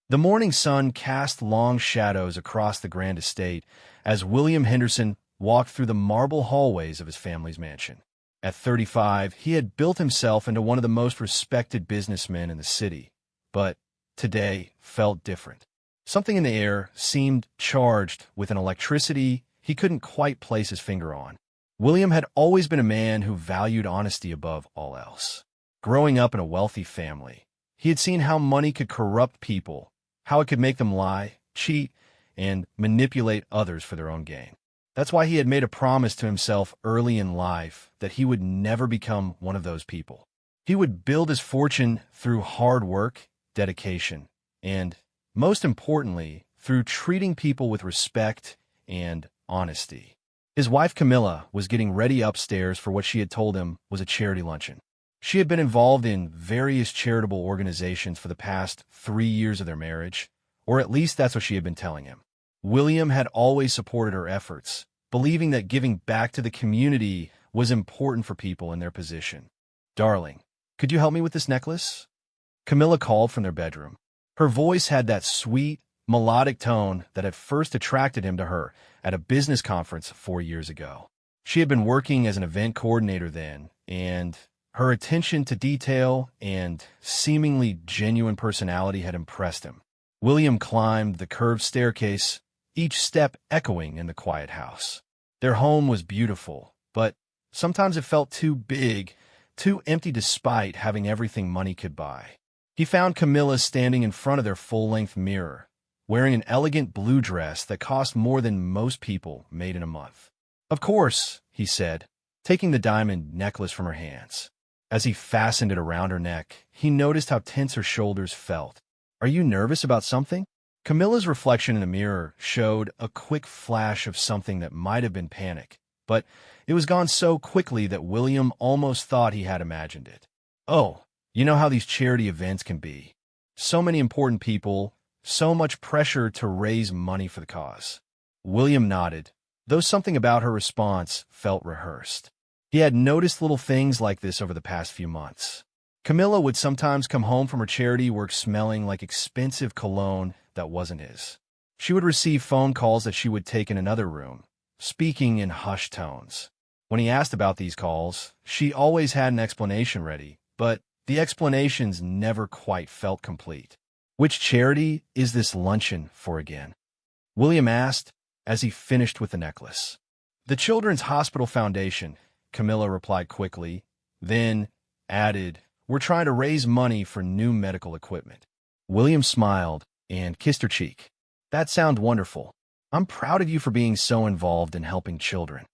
The morning sun cast long shadows across the grand estate as William Henderson walked through the marble hallways of his family's mansion. At 35, he had built himself into one of the most respected businessmen in the city, but today felt different. Something in the air seemed charged with an electricity he couldn't quite place his finger on. William had always been a man who valued honesty above all else. Growing up in a wealthy family, he had seen how money could corrupt people, how it could make them lie, cheat, and manipulate others for their own gain. That's why he had made a promise to himself early in life that he would never become one of those people. He would build his fortune through hard work, dedication, and, most importantly, through treating people with respect and honesty. His wife Camilla was getting ready upstairs for what she had told him was a charity luncheon. She had been involved in various charitable organizations for the past 3 years of their marriage, or at least that's what she had been telling him. William had always supported her efforts, believing that giving back to the community was important for people in their position. "Darling, could you help me with this necklace?" Camilla called from their bedroom. Her voice had that sweet, melodic tone that had first attracted him to her at a business conference 4 years ago. She had been working as an event coordinator then, and her attention to detail and seemingly genuine personality had impressed him. William climbed the curved staircase, each step echoing in the quiet house. Their home was beautiful, but sometimes it felt too big, too empty despite having everything money could buy. He found Camilla standing in front of their full-length mirror, wearing an elegant blue dress that cost more than most people made in a month. "Of course," he said, taking the diamond necklace from her hands. As he fastened it around her neck, he noticed how tense her shoulders felt. "Are you nervous about something?" Camilla's reflection in the mirror showed a quick flash of something that might have been panic, but it was gone so quickly that William almost thought he had imagined it. "Oh, you know how these charity events can be. So many important people, so much pressure to raise money for the cause." William nodded, though something about her response felt rehearsed. He had noticed little things like this over the past few months. Camilla would sometimes come home from her charity work smelling like expensive cologne that wasn't his. She would receive phone calls that she would take in another room, speaking in hushed tones. When he asked about these calls, she always had an explanation ready, but the explanations never quite felt complete. "Which charity is this luncheon for again?" William asked as he finished with the necklace. "The Children's Hospital Foundation," Camilla replied quickly, then added, "We're trying to raise money for new medical equipment." William smiled and kissed her cheek. "That sounds wonderful. I'm proud of you for being so involved in helping children."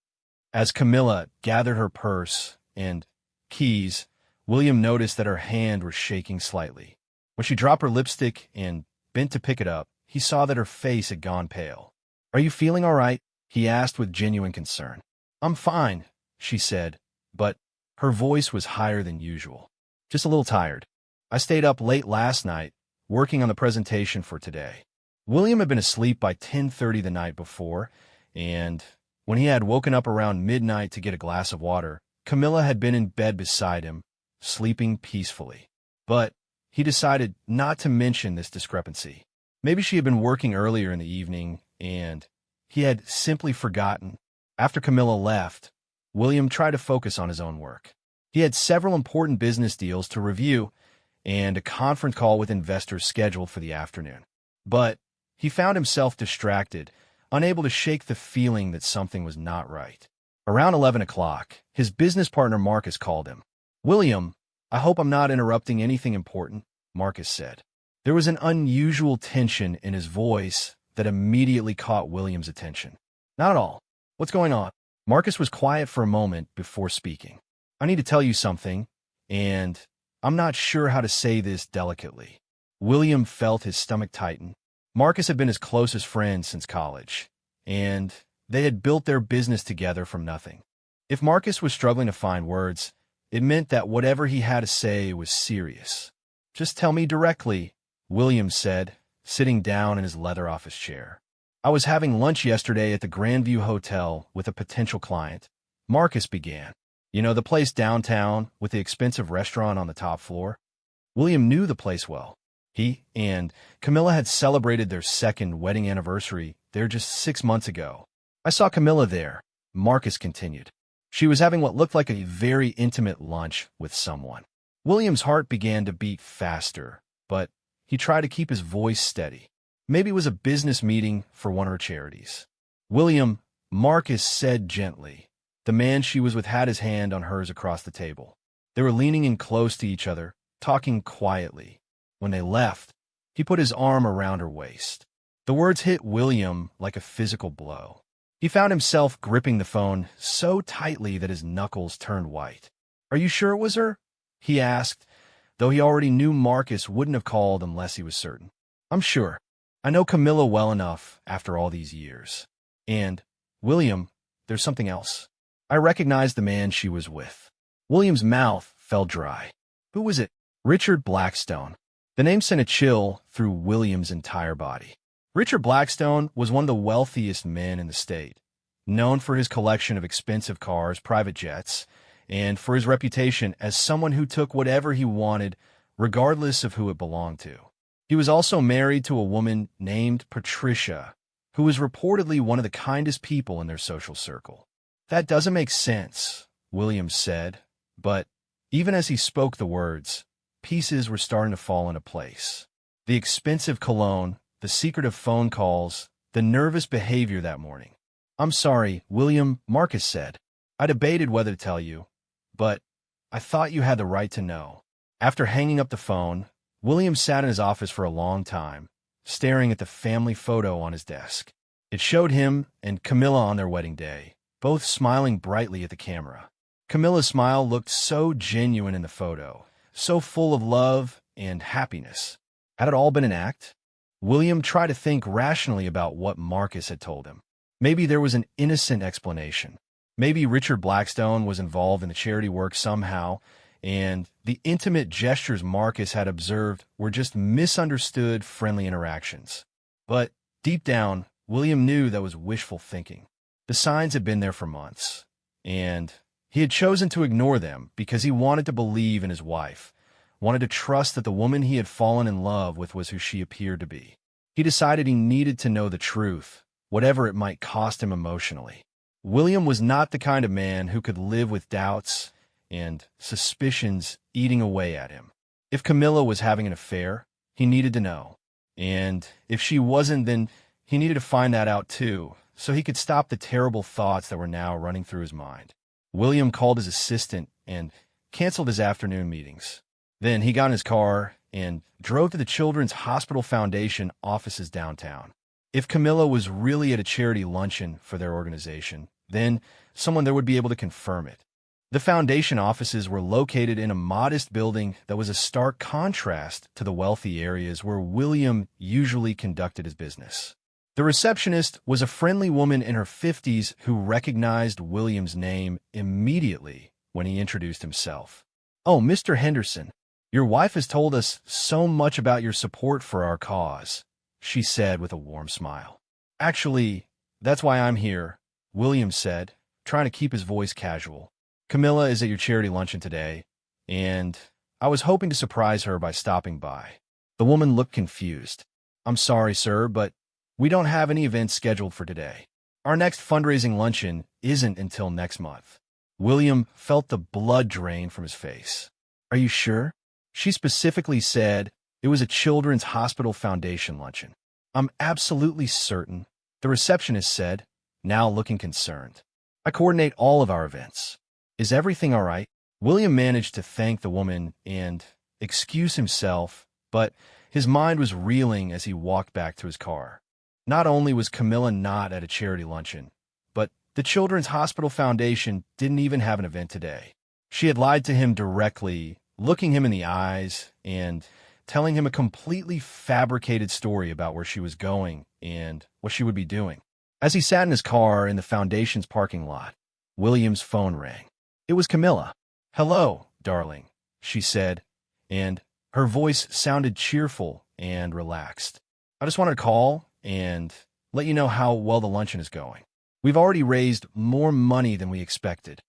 As Camilla gathered her purse and keys, William noticed that her hand was shaking slightly. When she dropped her lipstick and bent to pick it up, he saw that her face had gone pale. "Are you feeling all right?" he asked with genuine concern. "I'm fine," she said, but her voice was higher than usual. "Just a little tired. I stayed up late last night, working on the presentation for today." William had been asleep by 10:30 the night before, and when he had woken up around midnight to get a glass of water, Camilla had been in bed beside him, sleeping peacefully. But he decided not to mention this discrepancy. Maybe she had been working earlier in the evening, and he had simply forgotten. After Camilla left, William tried to focus on his own work. He had several important business deals to review and a conference call with investors scheduled for the afternoon. But he found himself distracted, unable to shake the feeling that something was not right. Around 11 o'clock, his business partner Marcus called him. "William, I hope I'm not interrupting anything important," Marcus said. There was an unusual tension in his voice that immediately caught William's attention. "Not at all. What's going on?" Marcus was quiet for a moment before speaking. "I need to tell you something, and I'm not sure how to say this delicately." William felt his stomach tighten. Marcus had been his closest friend since college, and they had built their business together from nothing. If Marcus was struggling to find words, it meant that whatever he had to say was serious. "Just tell me directly," William said, sitting down in his leather office chair. "I was having lunch yesterday at the Grandview Hotel with a potential client," Marcus began. "You know, the place downtown with the expensive restaurant on the top floor?" William knew the place well. He and Camilla had celebrated their second wedding anniversary there just 6 months ago. I saw Camilla there, Marcus continued. She was having what looked like a very intimate lunch with someone. William's heart began to beat faster, but he tried to keep his voice steady. Maybe it was a business meeting for one of her charities. William, Marcus said gently. The man she was with had his hand on hers across the table. They were leaning in close to each other, talking quietly. When they left, he put his arm around her waist. The words hit William like a physical blow. He found himself gripping the phone so tightly that his knuckles turned white. "Are you sure it was her?" he asked, though he already knew Marcus wouldn't have called unless he was certain. "I'm sure. I know Camilla well enough after all these years. And, William, there's something else. I recognized the man she was with." William's mouth fell dry. Who was it? Richard Blackstone. The name sent a chill through William's entire body. Richard Blackstone was one of the wealthiest men in the state, known for his collection of expensive cars, private jets, and for his reputation as someone who took whatever he wanted, regardless of who it belonged to. He was also married to a woman named Patricia, who was reportedly one of the kindest people in their social circle. "That doesn't make sense," William said, but even as he spoke the words, pieces were starting to fall into place. The expensive cologne, the secretive phone calls, the nervous behavior that morning. "I'm sorry, William," Marcus said. "I debated whether to tell you, but I thought you had the right to know." After hanging up the phone, William sat in his office for a long time, staring at the family photo on his desk. It showed him and Camilla on their wedding day, both smiling brightly at the camera. Camilla's smile looked so genuine in the photo, so full of love and happiness. Had it all been an act? William tried to think rationally about what Marcus had told him. Maybe there was an innocent explanation. Maybe Richard Blackstone was involved in the charity work somehow, and the intimate gestures Marcus had observed were just misunderstood friendly interactions. But deep down, William knew that was wishful thinking. The signs had been there for months, and he had chosen to ignore them because he wanted to believe in his wife, wanted to trust that the woman he had fallen in love with was who she appeared to be. He decided he needed to know the truth, whatever it might cost him emotionally. William was not the kind of man who could live with doubts and suspicions eating away at him. If Camilla was having an affair, he needed to know. And if she wasn't, then he needed to find that out too, so he could stop the terrible thoughts that were now running through his mind. William called his assistant and canceled his afternoon meetings. Then he got in his car and drove to the Children's Hospital Foundation offices downtown. If Camilla was really at a charity luncheon for their organization, then someone there would be able to confirm it. The foundation offices were located in a modest building that was a stark contrast to the wealthy areas where William usually conducted his business. The receptionist was a friendly woman in her 50s who recognized William's name immediately when he introduced himself. "Oh, Mr. Henderson, your wife has told us so much about your support for our cause," she said with a warm smile. "Actually, that's why I'm here," William said, trying to keep his voice casual. "Camilla is at your charity luncheon today, and I was hoping to surprise her by stopping by." The woman looked confused. "I'm sorry, sir, but we don't have any events scheduled for today. Our next fundraising luncheon isn't until next month." William felt the blood drain from his face. "Are you sure?" She specifically said it was a Children's Hospital Foundation luncheon. "I'm absolutely certain," the receptionist said, now looking concerned. "I coordinate all of our events. Is everything all right?" William managed to thank the woman and excuse himself, but his mind was reeling as he walked back to his car. Not only was Camilla not at a charity luncheon, but the Children's Hospital Foundation didn't even have an event today. She had lied to him directly, looking him in the eyes and telling him a completely fabricated story about where she was going and what she would be doing. As he sat in his car in the foundation's parking lot, William's phone rang. It was Camilla. "Hello, darling," she said, and her voice sounded cheerful and relaxed. "I just wanted to call and let you know how well the luncheon is going. We've already raised more money than we expected."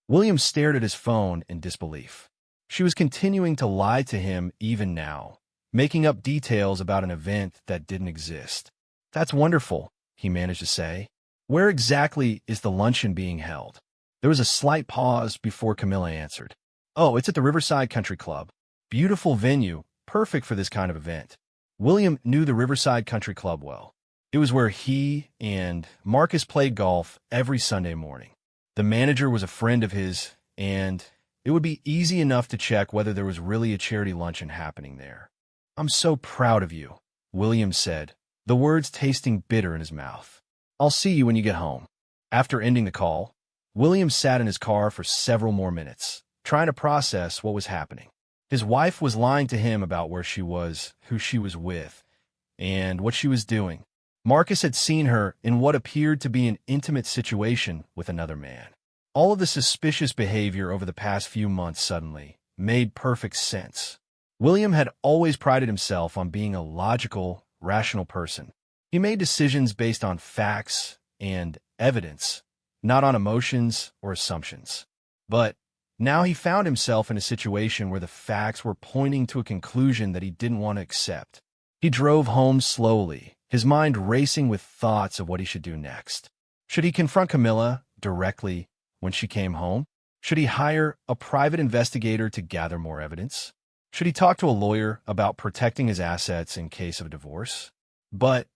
William stared at his phone in disbelief. She was continuing to lie to him even now, making up details about an event that didn't exist. "That's wonderful," he managed to say. "Where exactly is the luncheon being held?" There was a slight pause before Camilla answered. "Oh, it's at the Riverside Country Club. Beautiful venue, perfect for this kind of event." William knew the Riverside Country Club well. It was where he and Marcus played golf every Sunday morning. The manager was a friend of his, and it would be easy enough to check whether there was really a charity luncheon happening there. "I'm so proud of you," William said, the words tasting bitter in his mouth. "I'll see you when you get home." After ending the call, William sat in his car for several more minutes, trying to process what was happening. His wife was lying to him about where she was, who she was with, and what she was doing. Marcus had seen her in what appeared to be an intimate situation with another man. All of the suspicious behavior over the past few months suddenly made perfect sense. William had always prided himself on being a logical, rational person. He made decisions based on facts and evidence, not on emotions or assumptions. But now he found himself in a situation where the facts were pointing to a conclusion that he didn't want to accept. He drove home slowly, his mind racing with thoughts of what he should do next. Should he confront Camilla directly when she came home? Should he hire a private investigator to gather more evidence? Should he talk to a lawyer about protecting his assets in case of a divorce? But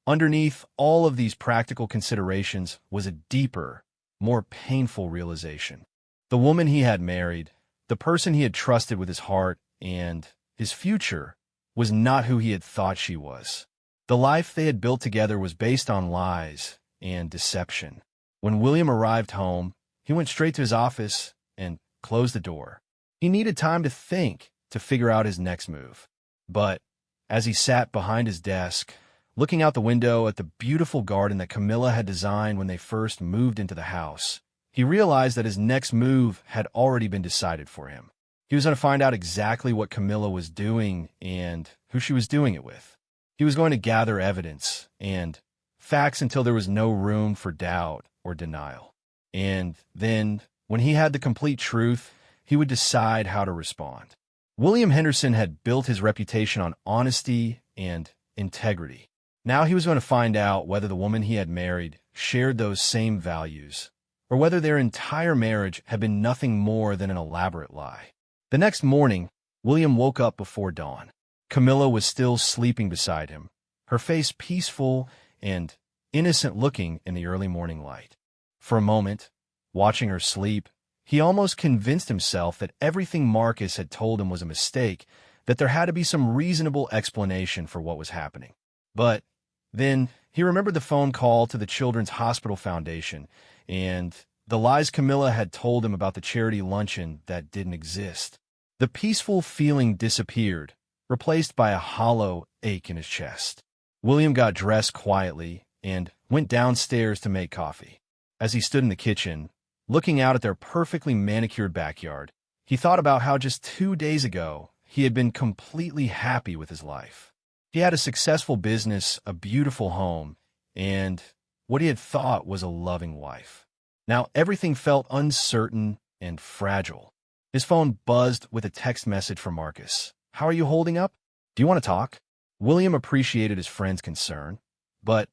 underneath all of these practical considerations was a deeper, more painful realization. The woman he had married, the person he had trusted with his heart and his future, was not who he had thought she was. The life they had built together was based on lies and deception. When William arrived home, he went straight to his office and closed the door. He needed time to think, to figure out his next move. But as he sat behind his desk, looking out the window at the beautiful garden that Camilla had designed when they first moved into the house, he realized that his next move had already been decided for him. He was going to find out exactly what Camilla was doing and who she was doing it with. He was going to gather evidence and facts until there was no room for doubt or denial. And then, when he had the complete truth, he would decide how to respond. William Henderson had built his reputation on honesty and integrity. Now he was going to find out whether the woman he had married shared those same values, or whether their entire marriage had been nothing more than an elaborate lie. The next morning, William woke up before dawn. Camilla was still sleeping beside him, her face peaceful and innocent-looking in the early morning light. For a moment, watching her sleep, he almost convinced himself that everything Marcus had told him was a mistake, that there had to be some reasonable explanation for what was happening. But then he remembered the phone call to the Children's Hospital Foundation and the lies Camilla had told him about the charity luncheon that didn't exist. The peaceful feeling disappeared, replaced by a hollow ache in his chest. William got dressed quietly and went downstairs to make coffee. As he stood in the kitchen, looking out at their perfectly manicured backyard, he thought about how just 2 days ago he had been completely happy with his life. He had a successful business, a beautiful home, and what he had thought was a loving wife. Now everything felt uncertain and fragile. His phone buzzed with a text message from Marcus. "How are you holding up? Do you want to talk?" William appreciated his friend's concern, but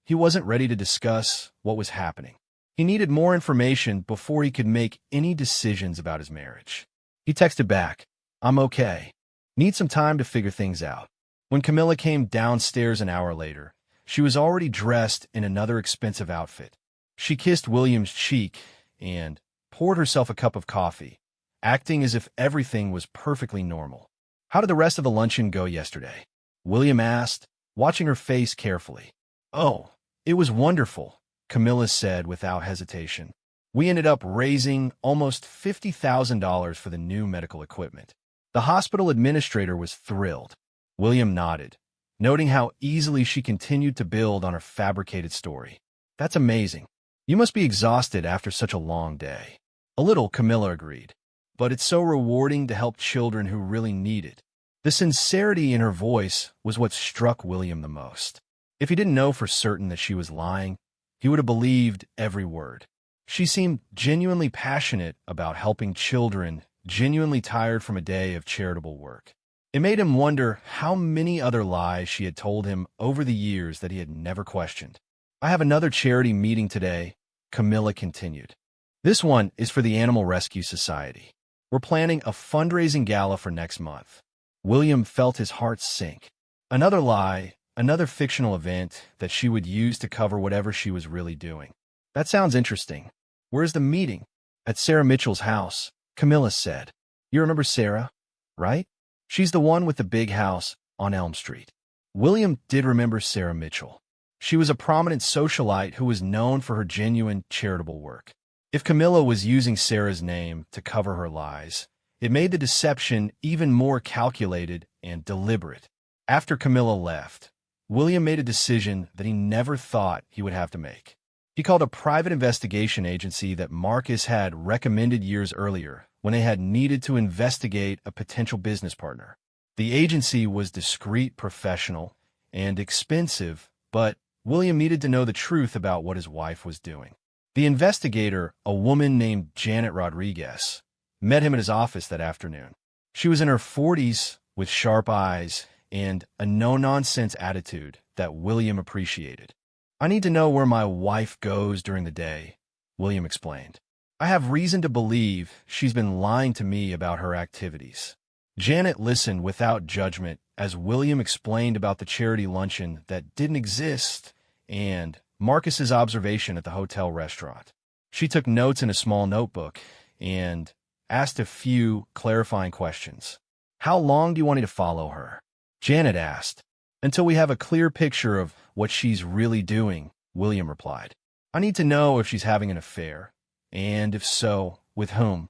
he wasn't ready to discuss what was happening. He needed more information before he could make any decisions about his marriage. He texted back, "I'm okay. Need some time to figure things out." When Camilla came downstairs an hour later, she was already dressed in another expensive outfit. She kissed William's cheek and poured herself a cup of coffee, acting as if everything was perfectly normal. "How did the rest of the luncheon go yesterday?" William asked, watching her face carefully. "Oh, it was wonderful," Camilla said without hesitation. "We ended up raising almost $50,000 for the new medical equipment." The hospital administrator was thrilled. William nodded, noting how easily she continued to build on her fabricated story. "That's amazing. You must be exhausted after such a long day." "A little," Camilla agreed. "But it's so rewarding to help children who really need it." The sincerity in her voice was what struck William the most. If he didn't know for certain that she was lying, he would have believed every word. She seemed genuinely passionate about helping children, genuinely tired from a day of charitable work. It made him wonder how many other lies she had told him over the years that he had never questioned. I have another charity meeting today, Camilla continued. This one is for the Animal Rescue Society. We're planning a fundraising gala for next month. William felt his heart sink. Another lie, another fictional event that she would use to cover whatever she was really doing. That sounds interesting. Where's the meeting? At Sarah Mitchell's house, Camilla said. You remember Sarah, right? She's the one with the big house on Elm Street. William did remember Sarah Mitchell. She was a prominent socialite who was known for her genuine charitable work. If Camilla was using Sarah's name to cover her lies, it made the deception even more calculated and deliberate. After Camilla left, William made a decision that he never thought he would have to make. He called a private investigation agency that Marcus had recommended years earlier when they had needed to investigate a potential business partner. The agency was discreet, professional, and expensive, but William needed to know the truth about what his wife was doing. The investigator, a woman named Janet Rodriguez, met him at his office that afternoon. She was in her 40s with sharp eyes and a no-nonsense attitude that William appreciated. I need to know where my wife goes during the day, William explained. I have reason to believe she's been lying to me about her activities. Janet listened without judgment as William explained about the charity luncheon that didn't exist and Marcus's observation at the hotel restaurant. She took notes in a small notebook and asked a few clarifying questions. How long do you want me to follow her? Janet asked. Until we have a clear picture of what she's really doing, William replied. I need to know if she's having an affair, and if so, with whom?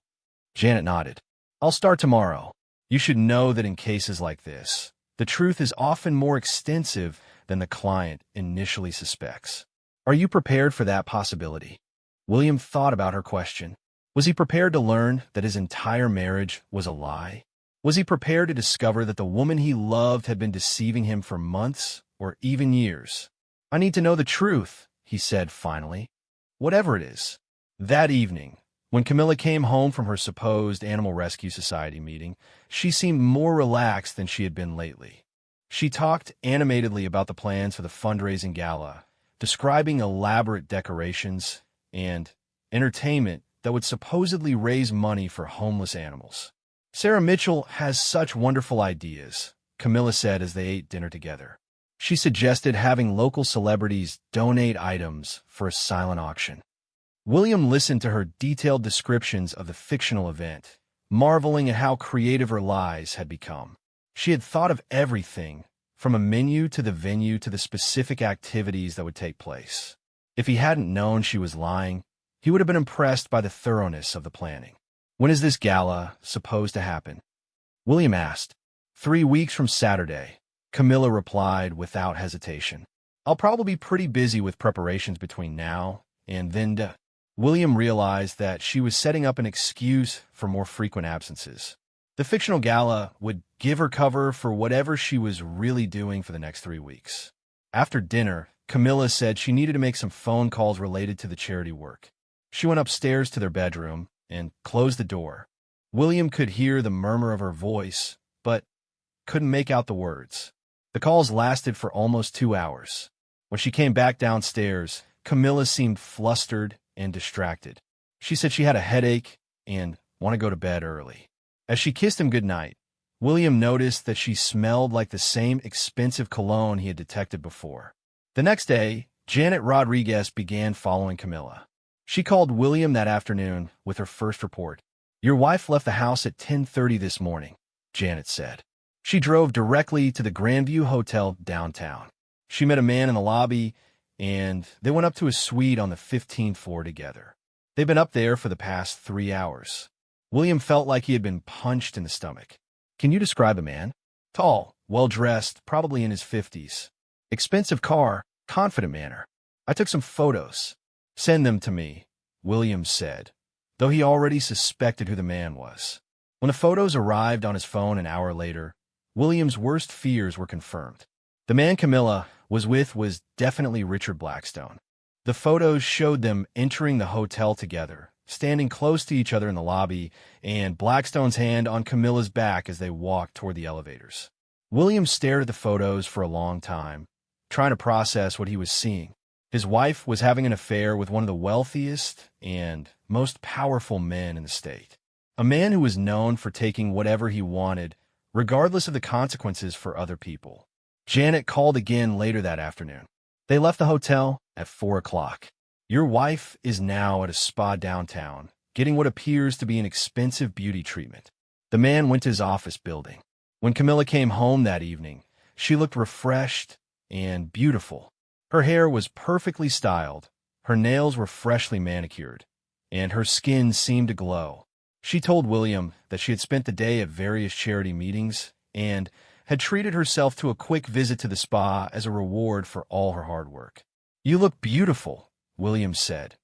Janet nodded. I'll start tomorrow. You should know that in cases like this, the truth is often more extensive than the client initially suspects. Are you prepared for that possibility? William thought about her question. Was he prepared to learn that his entire marriage was a lie? Was he prepared to discover that the woman he loved had been deceiving him for months or even years? I need to know the truth, he said finally. Whatever it is. That evening, when Camilla came home from her supposed Animal Rescue Society meeting, she seemed more relaxed than she had been lately. She talked animatedly about the plans for the fundraising gala, describing elaborate decorations and entertainment that would supposedly raise money for homeless animals. Sarah Mitchell has such wonderful ideas, Camilla said as they ate dinner together. She suggested having local celebrities donate items for a silent auction. William listened to her detailed descriptions of the fictional event, marveling at how creative her lies had become. She had thought of everything, from a menu to the venue to the specific activities that would take place. If he hadn't known she was lying, he would have been impressed by the thoroughness of the planning. When is this gala supposed to happen? William asked. 3 weeks from Saturday, Camilla replied without hesitation. I'll probably be pretty busy with preparations between now and then. William realized that she was setting up an excuse for more frequent absences. The fictional gala would give her cover for whatever she was really doing for the next 3 weeks. After dinner, Camilla said she needed to make some phone calls related to the charity work. She went upstairs to their bedroom and closed the door. William could hear the murmur of her voice, but couldn't make out the words. The calls lasted for almost 2 hours. When she came back downstairs, Camilla seemed flustered and distracted. She said she had a headache and wanted to go to bed early. As she kissed him goodnight, William noticed that she smelled like the same expensive cologne he had detected before. The next day, Janet Rodriguez began following Camilla. She called William that afternoon with her first report. Your wife left the house at 10:30 this morning, Janet said. She drove directly to the Grandview Hotel downtown. She met a man in the lobby, and they went up to a suite on the 15th floor together. They'd been up there for the past 3 hours. William felt like he had been punched in the stomach. Can you describe a man? Tall, well-dressed, probably in his 50s. Expensive car, confident manner. I took some photos. Send them to me, William said, though he already suspected who the man was. When the photos arrived on his phone an hour later, William's worst fears were confirmed. The man Camilla was with was definitely Richard Blackstone. The photos showed them entering the hotel together, standing close to each other in the lobby, and Blackstone's hand on Camilla's back as they walked toward the elevators. William stared at the photos for a long time, trying to process what he was seeing. His wife was having an affair with one of the wealthiest and most powerful men in the state. A man who was known for taking whatever he wanted, regardless of the consequences for other people. Janet called again later that afternoon. They left the hotel at 4 o'clock. Your wife is now at a spa downtown, getting what appears to be an expensive beauty treatment. The man went to his office building. When Camilla came home that evening, she looked refreshed and beautiful. Her hair was perfectly styled, her nails were freshly manicured, and her skin seemed to glow. She told William that she had spent the day at various charity meetings and had treated herself to a quick visit to the spa as a reward for all her hard work. "You look beautiful," William said,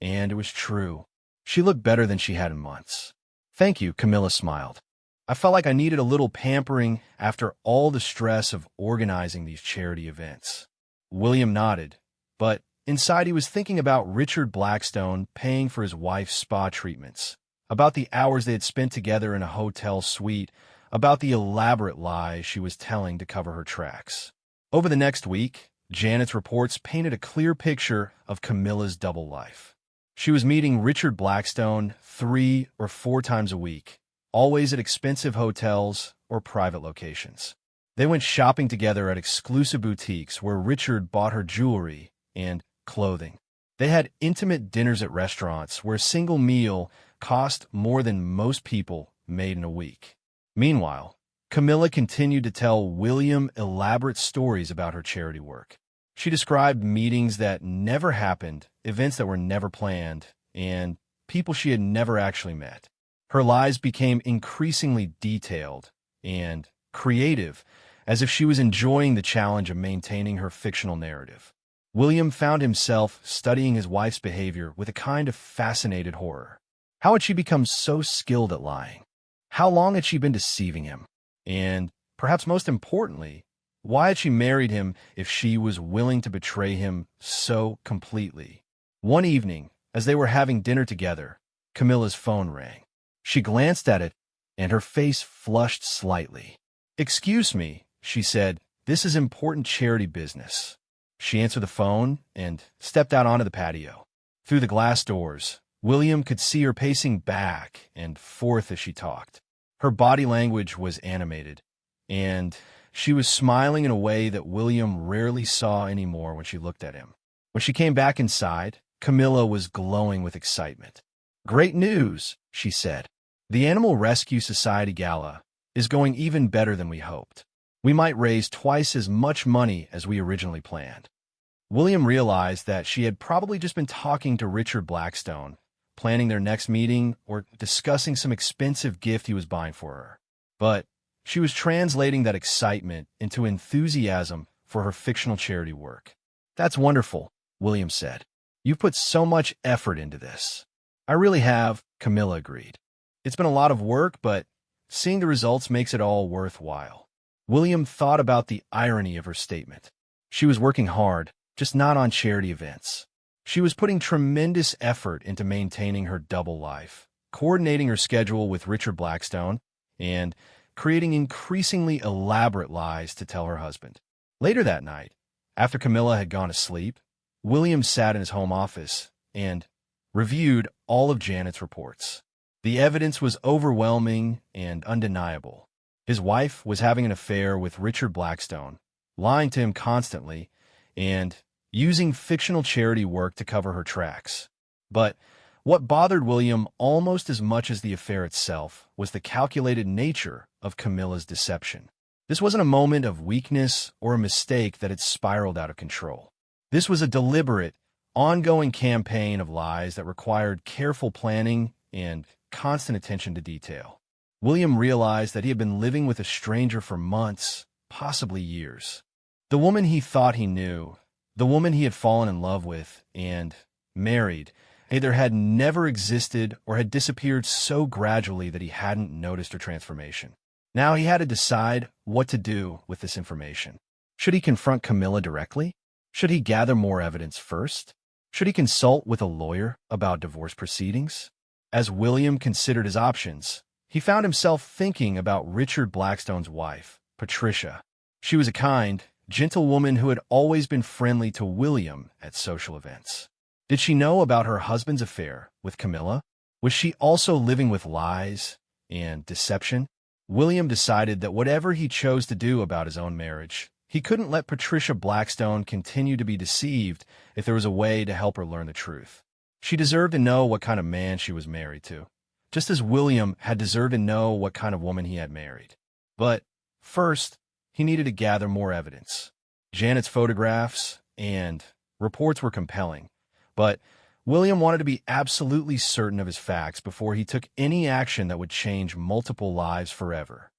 and it was true. She looked better than she had in months. "Thank you," Camilla smiled. "I felt like I needed a little pampering after all the stress of organizing these charity events." William nodded, but inside he was thinking about Richard Blackstone paying for his wife's spa treatments, about the hours they had spent together in a hotel suite, about the elaborate lies she was telling to cover her tracks. Over the next week, Janet's reports painted a clear picture of Camilla's double life. She was meeting Richard Blackstone 3 or 4 times a week, always at expensive hotels or private locations. They went shopping together at exclusive boutiques where Richard bought her jewelry and clothing. They had intimate dinners at restaurants where a single meal cost more than most people made in a week. Meanwhile, Camilla continued to tell William elaborate stories about her charity work. She described meetings that never happened, events that were never planned, and people she had never actually met. Her lies became increasingly detailed and creative, as if she was enjoying the challenge of maintaining her fictional narrative. William found himself studying his wife's behavior with a kind of fascinated horror. How had she become so skilled at lying? How long had she been deceiving him? And, perhaps most importantly, why had she married him if she was willing to betray him so completely? One evening, as they were having dinner together, Camilla's phone rang. She glanced at it, and her face flushed slightly. "Excuse me," she said, "this is important charity business." She answered the phone and stepped out onto the patio. Through the glass doors, William could see her pacing back and forth as she talked. Her body language was animated, and she was smiling in a way that William rarely saw anymore when she looked at him. When she came back inside, Camilla was glowing with excitement. "Great news," she said. "The Animal Rescue Society Gala is going even better than we hoped. We might raise twice as much money as we originally planned." William realized that she had probably just been talking to Richard Blackstone, planning their next meeting or discussing some expensive gift he was buying for her. But she was translating that excitement into enthusiasm for her fictional charity work. "That's wonderful," William said. "You've put so much effort into this." "I really have," Camilla agreed. "It's been a lot of work, but seeing the results makes it all worthwhile." William thought about the irony of her statement. She was working hard, just not on charity events. She was putting tremendous effort into maintaining her double life, coordinating her schedule with Richard Blackstone, and creating increasingly elaborate lies to tell her husband. Later that night, after Camilla had gone to sleep, William sat in his home office and reviewed all of Janet's reports. The evidence was overwhelming and undeniable. His wife was having an affair with Richard Blackstone, lying to him constantly, and using fictional charity work to cover her tracks. But what bothered William almost as much as the affair itself was the calculated nature of Camilla's deception. This wasn't a moment of weakness or a mistake that had spiraled out of control. This was a deliberate, ongoing campaign of lies that required careful planning and constant attention to detail. William realized that he had been living with a stranger for months, possibly years. The woman he thought he knew, the woman he had fallen in love with and married, either had never existed or had disappeared so gradually that he hadn't noticed her transformation. Now he had to decide what to do with this information. Should he confront Camilla directly? Should he gather more evidence first? Should he consult with a lawyer about divorce proceedings? As William considered his options, he found himself thinking about Richard Blackstone's wife, Patricia. She was a kind, gentle woman who had always been friendly to William at social events. Did she know about her husband's affair with Camilla? Was she also living with lies and deception? William decided that whatever he chose to do about his own marriage, he couldn't let Patricia Blackstone continue to be deceived if there was a way to help her learn the truth. She deserved to know what kind of man she was married to, just as William had deserved to know what kind of woman he had married. But first, he needed to gather more evidence. Janet's photographs and reports were compelling, but William wanted to be absolutely certain of his facts before he took any action that would change multiple lives forever.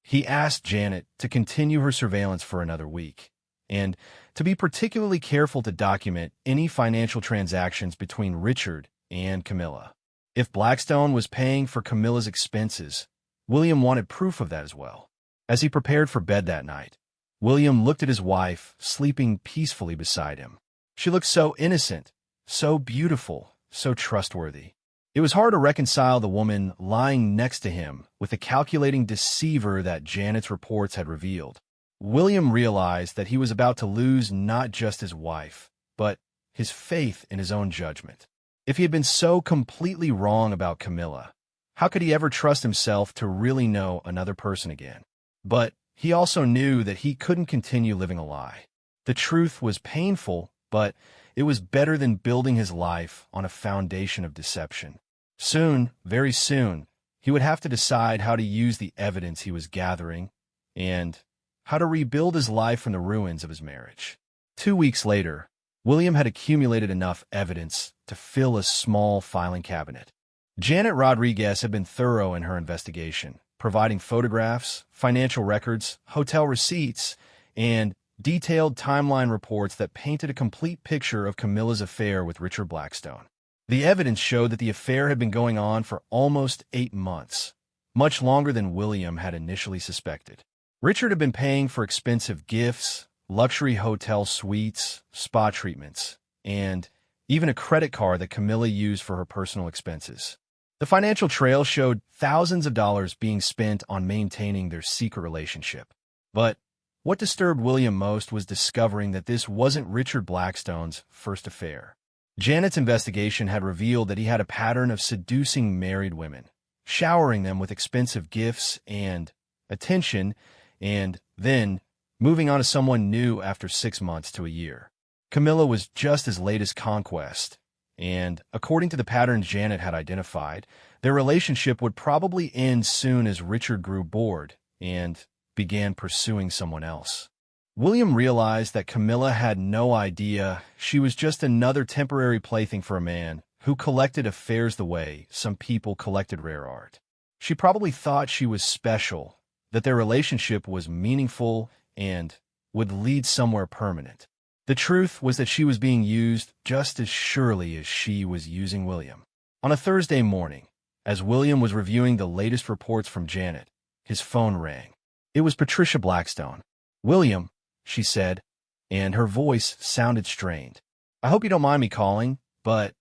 He asked Janet to continue her surveillance for another week, and to be particularly careful to document any financial transactions between Richard and Camilla. If Blackstone was paying for Camilla's expenses, William wanted proof of that as well. As he prepared for bed that night, William looked at his wife, sleeping peacefully beside him. She looked so innocent, so beautiful, so trustworthy. It was hard to reconcile the woman lying next to him with the calculating deceiver that Janet's reports had revealed. William realized that he was about to lose not just his wife, but his faith in his own judgment. If he had been so completely wrong about Camilla, how could he ever trust himself to really know another person again? But he also knew that he couldn't continue living a lie. The truth was painful, but it was better than building his life on a foundation of deception. Soon, very soon, he would have to decide how to use the evidence he was gathering and how to rebuild his life from the ruins of his marriage. 2 weeks later, William had accumulated enough evidence to fill a small filing cabinet. Janet Rodriguez had been thorough in her investigation, providing photographs, financial records, hotel receipts, and detailed timeline reports that painted a complete picture of Camilla's affair with Richard Blackstone. The evidence showed that the affair had been going on for almost 8 months, much longer than William had initially suspected. Richard had been paying for expensive gifts, luxury hotel suites, spa treatments, and even a credit card that Camilla used for her personal expenses. The financial trail showed thousands of dollars being spent on maintaining their secret relationship. But what disturbed William most was discovering that this wasn't Richard Blackstone's first affair. Janet's investigation had revealed that he had a pattern of seducing married women, showering them with expensive gifts and attention, and then moving on to someone new after 6 months to a year. Camilla was just his latest conquest, and according to the patterns Janet had identified, their relationship would probably end soon as Richard grew bored and began pursuing someone else. William realized that Camilla had no idea she was just another temporary plaything for a man who collected affairs the way some people collected rare art. She probably thought she was special, that their relationship was meaningful and would lead somewhere permanent. The truth was that she was being used just as surely as she was using William. On a Thursday morning, as William was reviewing the latest reports from Janet, his phone rang. It was Patricia Blackstone. "William," she said, and her voice sounded strained. "I hope you don't mind me calling, but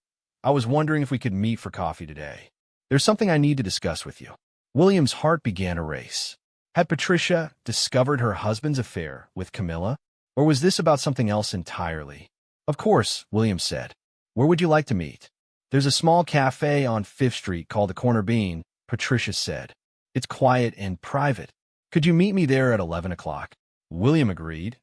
I was wondering if we could meet for coffee today. There's something I need to discuss with you." William's heart began to race. Had Patricia discovered her husband's affair with Camilla, or was this about something else entirely? "Of course," William said. "Where would you like to meet?" "There's a small cafe on 5th Street called the Corner Bean," Patricia said. "It's quiet and private. Could you meet me there at 11 o'clock? William agreed,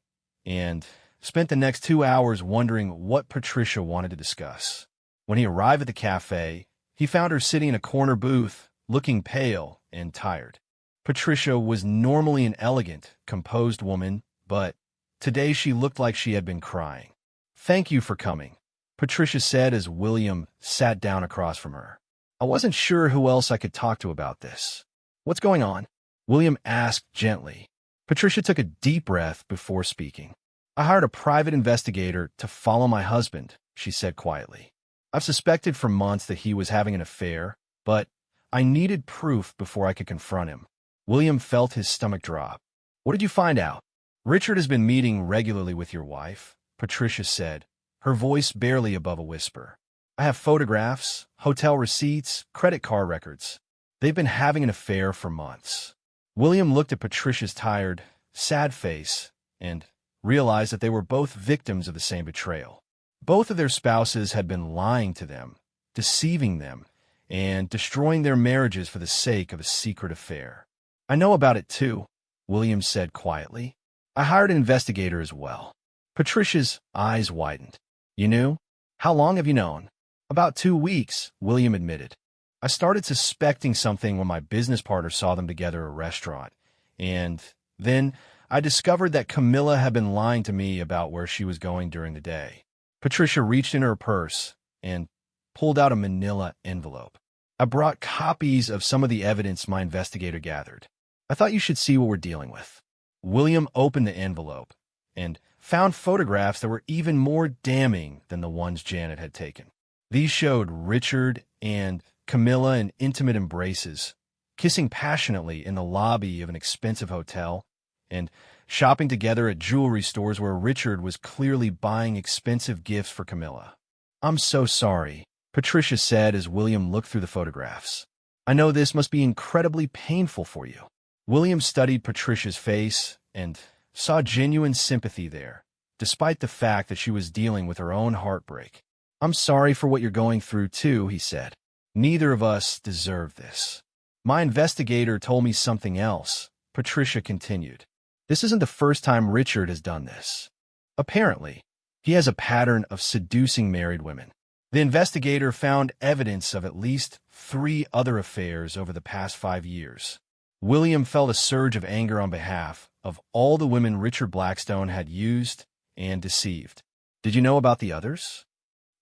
and spent the next 2 hours wondering what Patricia wanted to discuss. When he arrived at the cafe, he found her sitting in a corner booth, looking pale and tired. Patricia was normally an elegant, composed woman, but today she looked like she had been crying. "Thank you for coming," Patricia said as William sat down across from her. "I wasn't sure who else I could talk to about this." "What's going on?" William asked gently. Patricia took a deep breath before speaking. "I hired a private investigator to follow my husband," she said quietly. "I've suspected for months that he was having an affair, but I needed proof before I could confront him." William felt his stomach drop. "What did you find out?" "Richard has been meeting regularly with your wife," Patricia said, her voice barely above a whisper. "I have photographs, hotel receipts, credit card records. They've been having an affair for months." William looked at Patricia's tired, sad face and realized that they were both victims of the same betrayal. Both of their spouses had been lying to them, deceiving them, and destroying their marriages for the sake of a secret affair. "I know about it too," William said quietly. "I hired an investigator as well." Patricia's eyes widened. "You knew? How long have you known?" "About 2 weeks," William admitted. "I started suspecting something when my business partner saw them together at a restaurant, and then I discovered that Camilla had been lying to me about where she was going during the day." Patricia reached in her purse and pulled out a manila envelope. "I brought copies of some of the evidence my investigator gathered. I thought you should see what we're dealing with." William opened the envelope and found photographs that were even more damning than the ones Janet had taken. These showed Richard and Camilla in intimate embraces, kissing passionately in the lobby of an expensive hotel, and shopping together at jewelry stores where Richard was clearly buying expensive gifts for Camilla. "I'm so sorry," Patricia said as William looked through the photographs. "I know this must be incredibly painful for you." William studied Patricia's face and saw genuine sympathy there, despite the fact that she was dealing with her own heartbreak. "I'm sorry for what you're going through too," he said. "Neither of us deserve this." "My investigator told me something else," Patricia continued. "This isn't the first time Richard has done this. Apparently, he has a pattern of seducing married women. The investigator found evidence of at least 3 other affairs over the past 5 years." William felt a surge of anger on behalf of all the women Richard Blackstone had used and deceived. "Did you know about the others?"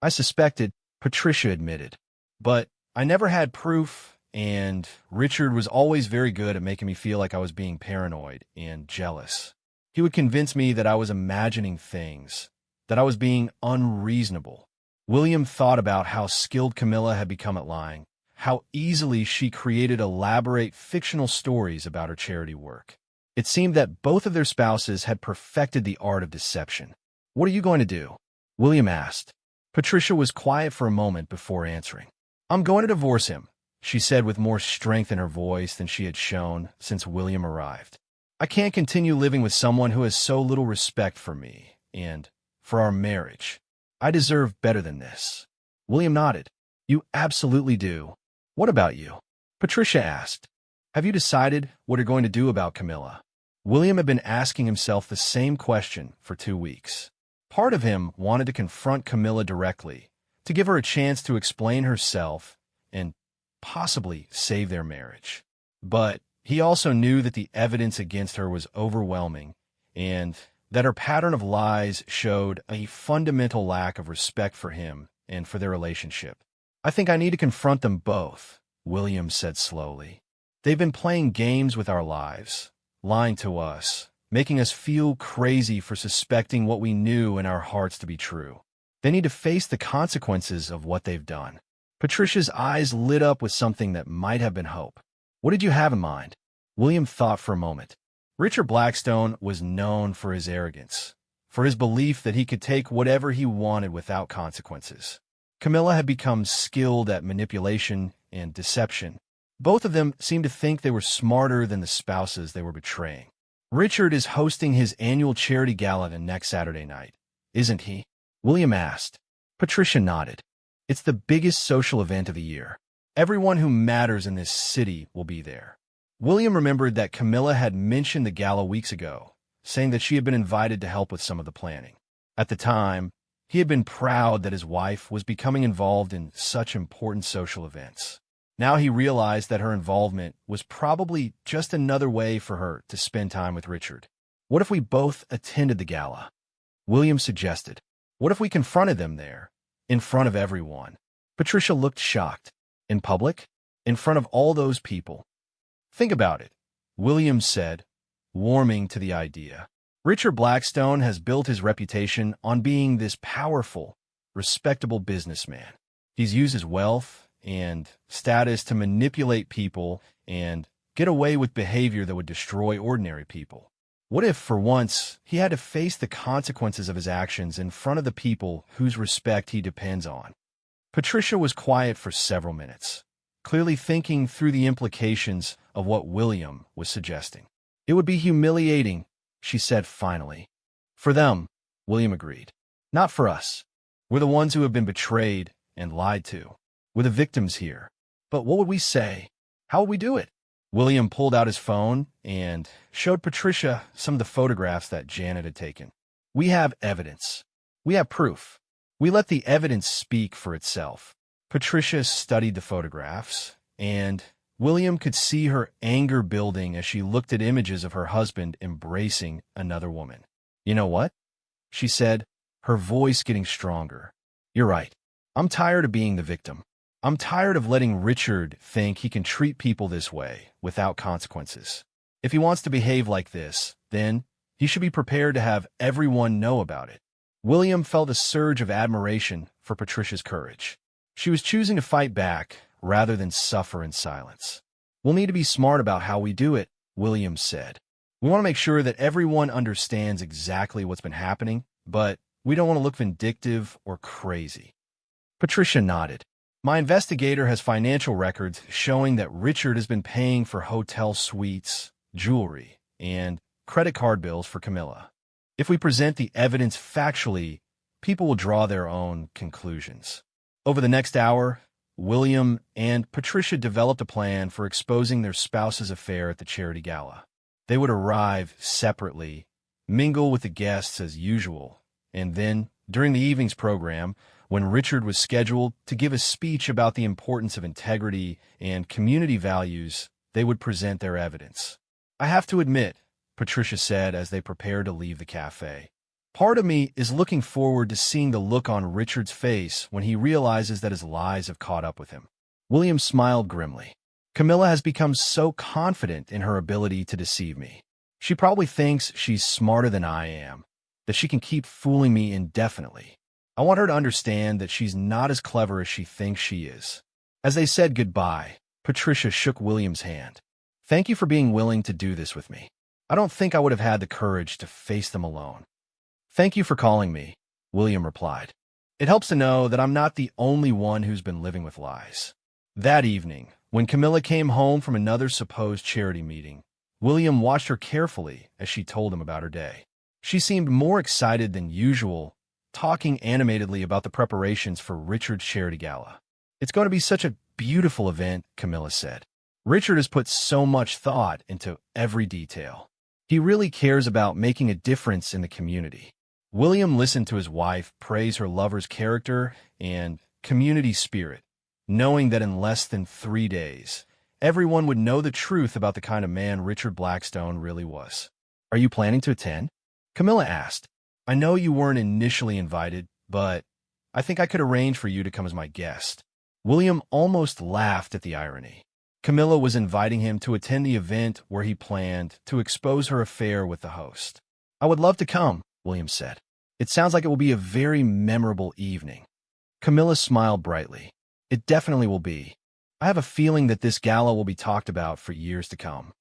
"I suspected," Patricia admitted, "but I never had proof, and Richard was always very good at making me feel like I was being paranoid and jealous. He would convince me that I was imagining things, that I was being unreasonable." William thought about how skilled Camilla had become at lying, how easily she created elaborate fictional stories about her charity work. It seemed that both of their spouses had perfected the art of deception. "What are you going to do?" William asked. Patricia was quiet for a moment before answering. "I'm going to divorce him," she said with more strength in her voice than she had shown since William arrived. "I can't continue living with someone who has so little respect for me and for our marriage. I deserve better than this." William nodded. "You absolutely do. What about you?" Patricia asked. "Have you decided what you're going to do about Camilla?" William had been asking himself the same question for 2 weeks. Part of him wanted to confront Camilla directly, to give her a chance to explain herself and possibly save their marriage. But he also knew that the evidence against her was overwhelming and that her pattern of lies showed a fundamental lack of respect for him and for their relationship. "I think I need to confront them both," William said slowly. "They've been playing games with our lives, lying to us, making us feel crazy for suspecting what we knew in our hearts to be true. They need to face the consequences of what they've done." Patricia's eyes lit up with something that might have been hope. "What did you have in mind?" William thought for a moment. Richard Blackstone was known for his arrogance, for his belief that he could take whatever he wanted without consequences. Camilla had become skilled at manipulation and deception. Both of them seemed to think they were smarter than the spouses they were betraying. "Richard is hosting his annual charity gala next Saturday night, isn't he?" William asked. Patricia nodded. "It's the biggest social event of the year. Everyone who matters in this city will be there." William remembered that Camilla had mentioned the gala weeks ago, saying that she had been invited to help with some of the planning. At the time, he had been proud that his wife was becoming involved in such important social events. Now he realized that her involvement was probably just another way for her to spend time with Richard. "What if we both attended the gala?" William suggested. "What if we confronted them there, in front of everyone?" Patricia looked shocked. "In public? In front of all those people?" "Think about it," William said, warming to the idea. "Richard Blackstone has built his reputation on being this powerful, respectable businessman. He's used his wealth and status to manipulate people and get away with behavior that would destroy ordinary people. What if, for once, he had to face the consequences of his actions in front of the people whose respect he depends on? Patricia was quiet for several minutes, clearly thinking through the implications of what William was suggesting. It would be humiliating, she said finally. For them, William agreed. Not for us. We're the ones who have been betrayed and lied to. We're the victims here. But what would we say? How would we do it? William pulled out his phone and showed Patricia some of the photographs that Janet had taken. We have evidence. We have proof. We let the evidence speak for itself. Patricia studied the photographs, and William could see her anger building as she looked at images of her husband embracing another woman. You know what? She said, her voice getting stronger. You're right. I'm tired of being the victim. I'm tired of letting Richard think he can treat people this way without consequences. If he wants to behave like this, then he should be prepared to have everyone know about it. William felt a surge of admiration for Patricia's courage. She was choosing to fight back rather than suffer in silence. We'll need to be smart about how we do it, William said. We want to make sure that everyone understands exactly what's been happening, but we don't want to look vindictive or crazy. Patricia nodded. My investigator has financial records showing that Richard has been paying for hotel suites, jewelry, and credit card bills for Camilla. If we present the evidence factually, people will draw their own conclusions. Over the next hour, William and Patricia developed a plan for exposing their spouse's affair at the charity gala. They would arrive separately, mingle with the guests as usual, and then, during the evening's program, when Richard was scheduled to give a speech about the importance of integrity and community values, they would present their evidence. I have to admit, Patricia said as they prepared to leave the cafe, part of me is looking forward to seeing the look on Richard's face when he realizes that his lies have caught up with him. William smiled grimly. Camilla has become so confident in her ability to deceive me. She probably thinks she's smarter than I am, that she can keep fooling me indefinitely. I want her to understand that she's not as clever as she thinks she is. As they said goodbye, Patricia shook William's hand. Thank you for being willing to do this with me. I don't think I would have had the courage to face them alone. Thank you for calling me, William replied. It helps to know that I'm not the only one who's been living with lies. That evening, when Camilla came home from another supposed charity meeting, William watched her carefully as she told him about her day. She seemed more excited than usual, talking animatedly about the preparations for Richard's charity gala. It's going to be such a beautiful event, Camilla said. Richard has put so much thought into every detail. He really cares about making a difference in the community. William listened to his wife praise her lover's character and community spirit, knowing that in less than 3 days, everyone would know the truth about the kind of man Richard Blackstone really was. Are you planning to attend? Camilla asked. I know you weren't initially invited, but I think I could arrange for you to come as my guest. William almost laughed at the irony. Camilla was inviting him to attend the event where he planned to expose her affair with the host. I would love to come, William said. It sounds like it will be a very memorable evening. Camilla smiled brightly. It definitely will be. I have a feeling that this gala will be talked about for years to come.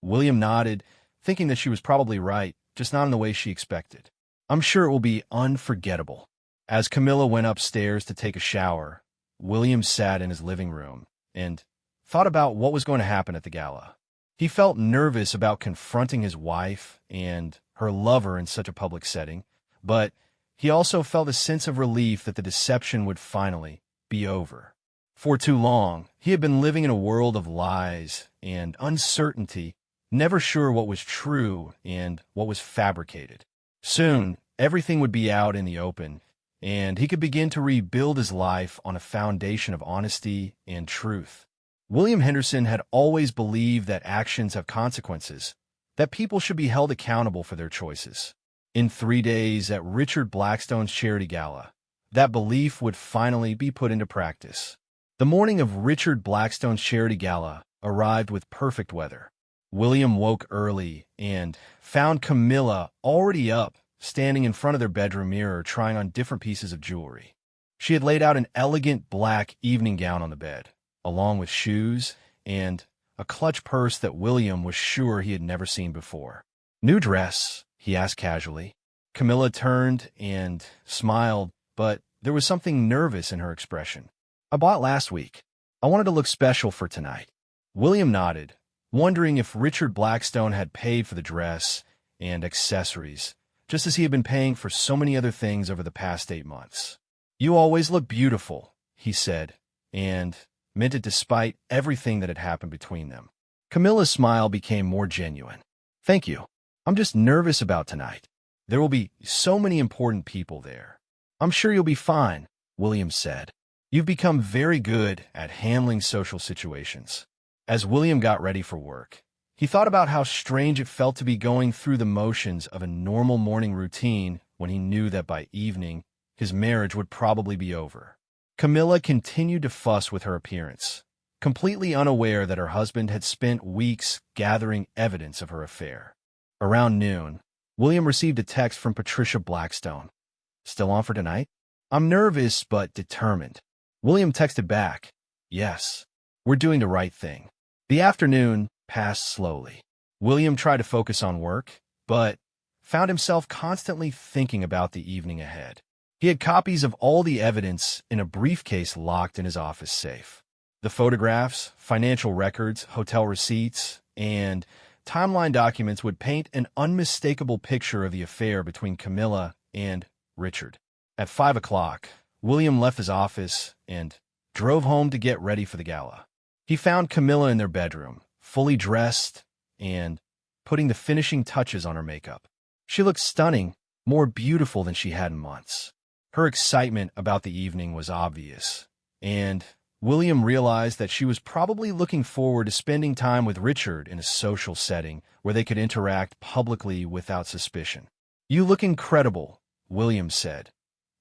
William nodded, thinking that she was probably right, just not in the way she expected. I'm sure it will be unforgettable. As Camilla went upstairs to take a shower, William sat in his living room and thought about what was going to happen at the gala. He felt nervous about confronting his wife and her lover in such a public setting, but he also felt a sense of relief that the deception would finally be over. For too long, he had been living in a world of lies and uncertainty, never sure what was true and what was fabricated. Soon, everything would be out in the open, and he could begin to rebuild his life on a foundation of honesty and truth. William Henderson had always believed that actions have consequences, that people should be held accountable for their choices. In 3 days at Richard Blackstone's charity gala, that belief would finally be put into practice. The morning of Richard Blackstone's charity gala arrived with perfect weather. William woke early and found Camilla already up, standing in front of their bedroom mirror trying on different pieces of jewelry. She had laid out an elegant black evening gown on the bed, along with shoes and a clutch purse that William was sure he had never seen before. New dress? He asked casually. Camilla turned and smiled, but there was something nervous in her expression. I bought last week. I wanted to look special for tonight. William nodded, wondering if Richard Blackstone had paid for the dress and accessories, just as he had been paying for so many other things over the past 8 months. You always look beautiful, he said, and meant it despite everything that had happened between them. Camilla's smile became more genuine. Thank you. I'm just nervous about tonight. There will be so many important people there. I'm sure you'll be fine, William said. You've become very good at handling social situations. As William got ready for work, he thought about how strange it felt to be going through the motions of a normal morning routine when he knew that by evening, his marriage would probably be over. Camilla continued to fuss with her appearance, completely unaware that her husband had spent weeks gathering evidence of her affair. Around noon, William received a text from Patricia Blackstone. Still on for tonight? I'm nervous but determined. William texted back, yes, we're doing the right thing. The afternoon passed slowly. William tried to focus on work, but found himself constantly thinking about the evening ahead. He had copies of all the evidence in a briefcase locked in his office safe. The photographs, financial records, hotel receipts, and timeline documents would paint an unmistakable picture of the affair between Camilla and Richard. At 5 o'clock, William left his office and drove home to get ready for the gala. He found Camilla in their bedroom, fully dressed and putting the finishing touches on her makeup. She looked stunning, more beautiful than she had in months. Her excitement about the evening was obvious, and William realized that she was probably looking forward to spending time with Richard in a social setting where they could interact publicly without suspicion. You look incredible, William said,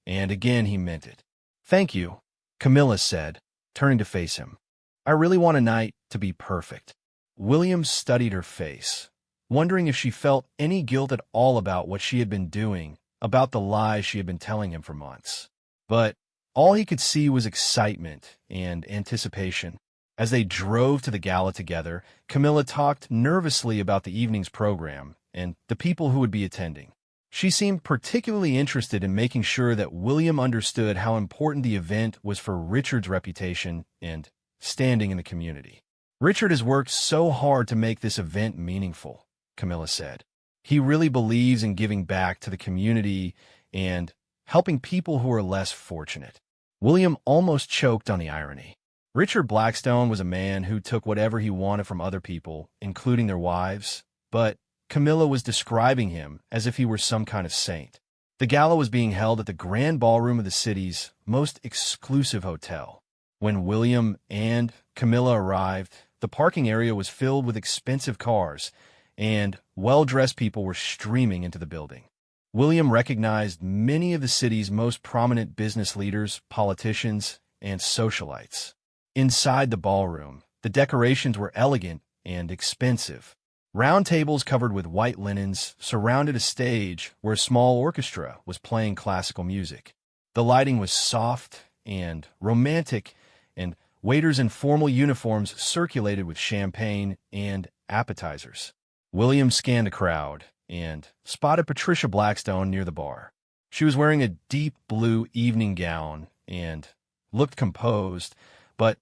and again he meant it. Thank you, Camilla said, turning to face him. I really want a night to be perfect. William studied her face, wondering if she felt any guilt at all about what she had been doing, about the lies she had been telling him for months. But all he could see was excitement and anticipation. As they drove to the gala together, Camilla talked nervously about the evening's program and the people who would be attending. She seemed particularly interested in making sure that William understood how important the event was for Richard's reputation and standing in the community. Richard has worked so hard to make this event meaningful, Camilla said. He really believes in giving back to the community and helping people who are less fortunate. William almost choked on the irony. Richard Blackstone was a man who took whatever he wanted from other people, including their wives, but Camilla was describing him as if he were some kind of saint. The gala was being held at the grand ballroom of the city's most exclusive hotel. When William and Camilla arrived, the parking area was filled with expensive cars, and well-dressed people were streaming into the building. William recognized many of the city's most prominent business leaders, politicians, and socialites. Inside the ballroom, the decorations were elegant and expensive. Round tables covered with white linens surrounded a stage where a small orchestra was playing classical music. The lighting was soft and romantic, and waiters in formal uniforms circulated with champagne and appetizers. William scanned the crowd and spotted Patricia Blackstone near the bar. She was wearing a deep blue evening gown and looked composed, but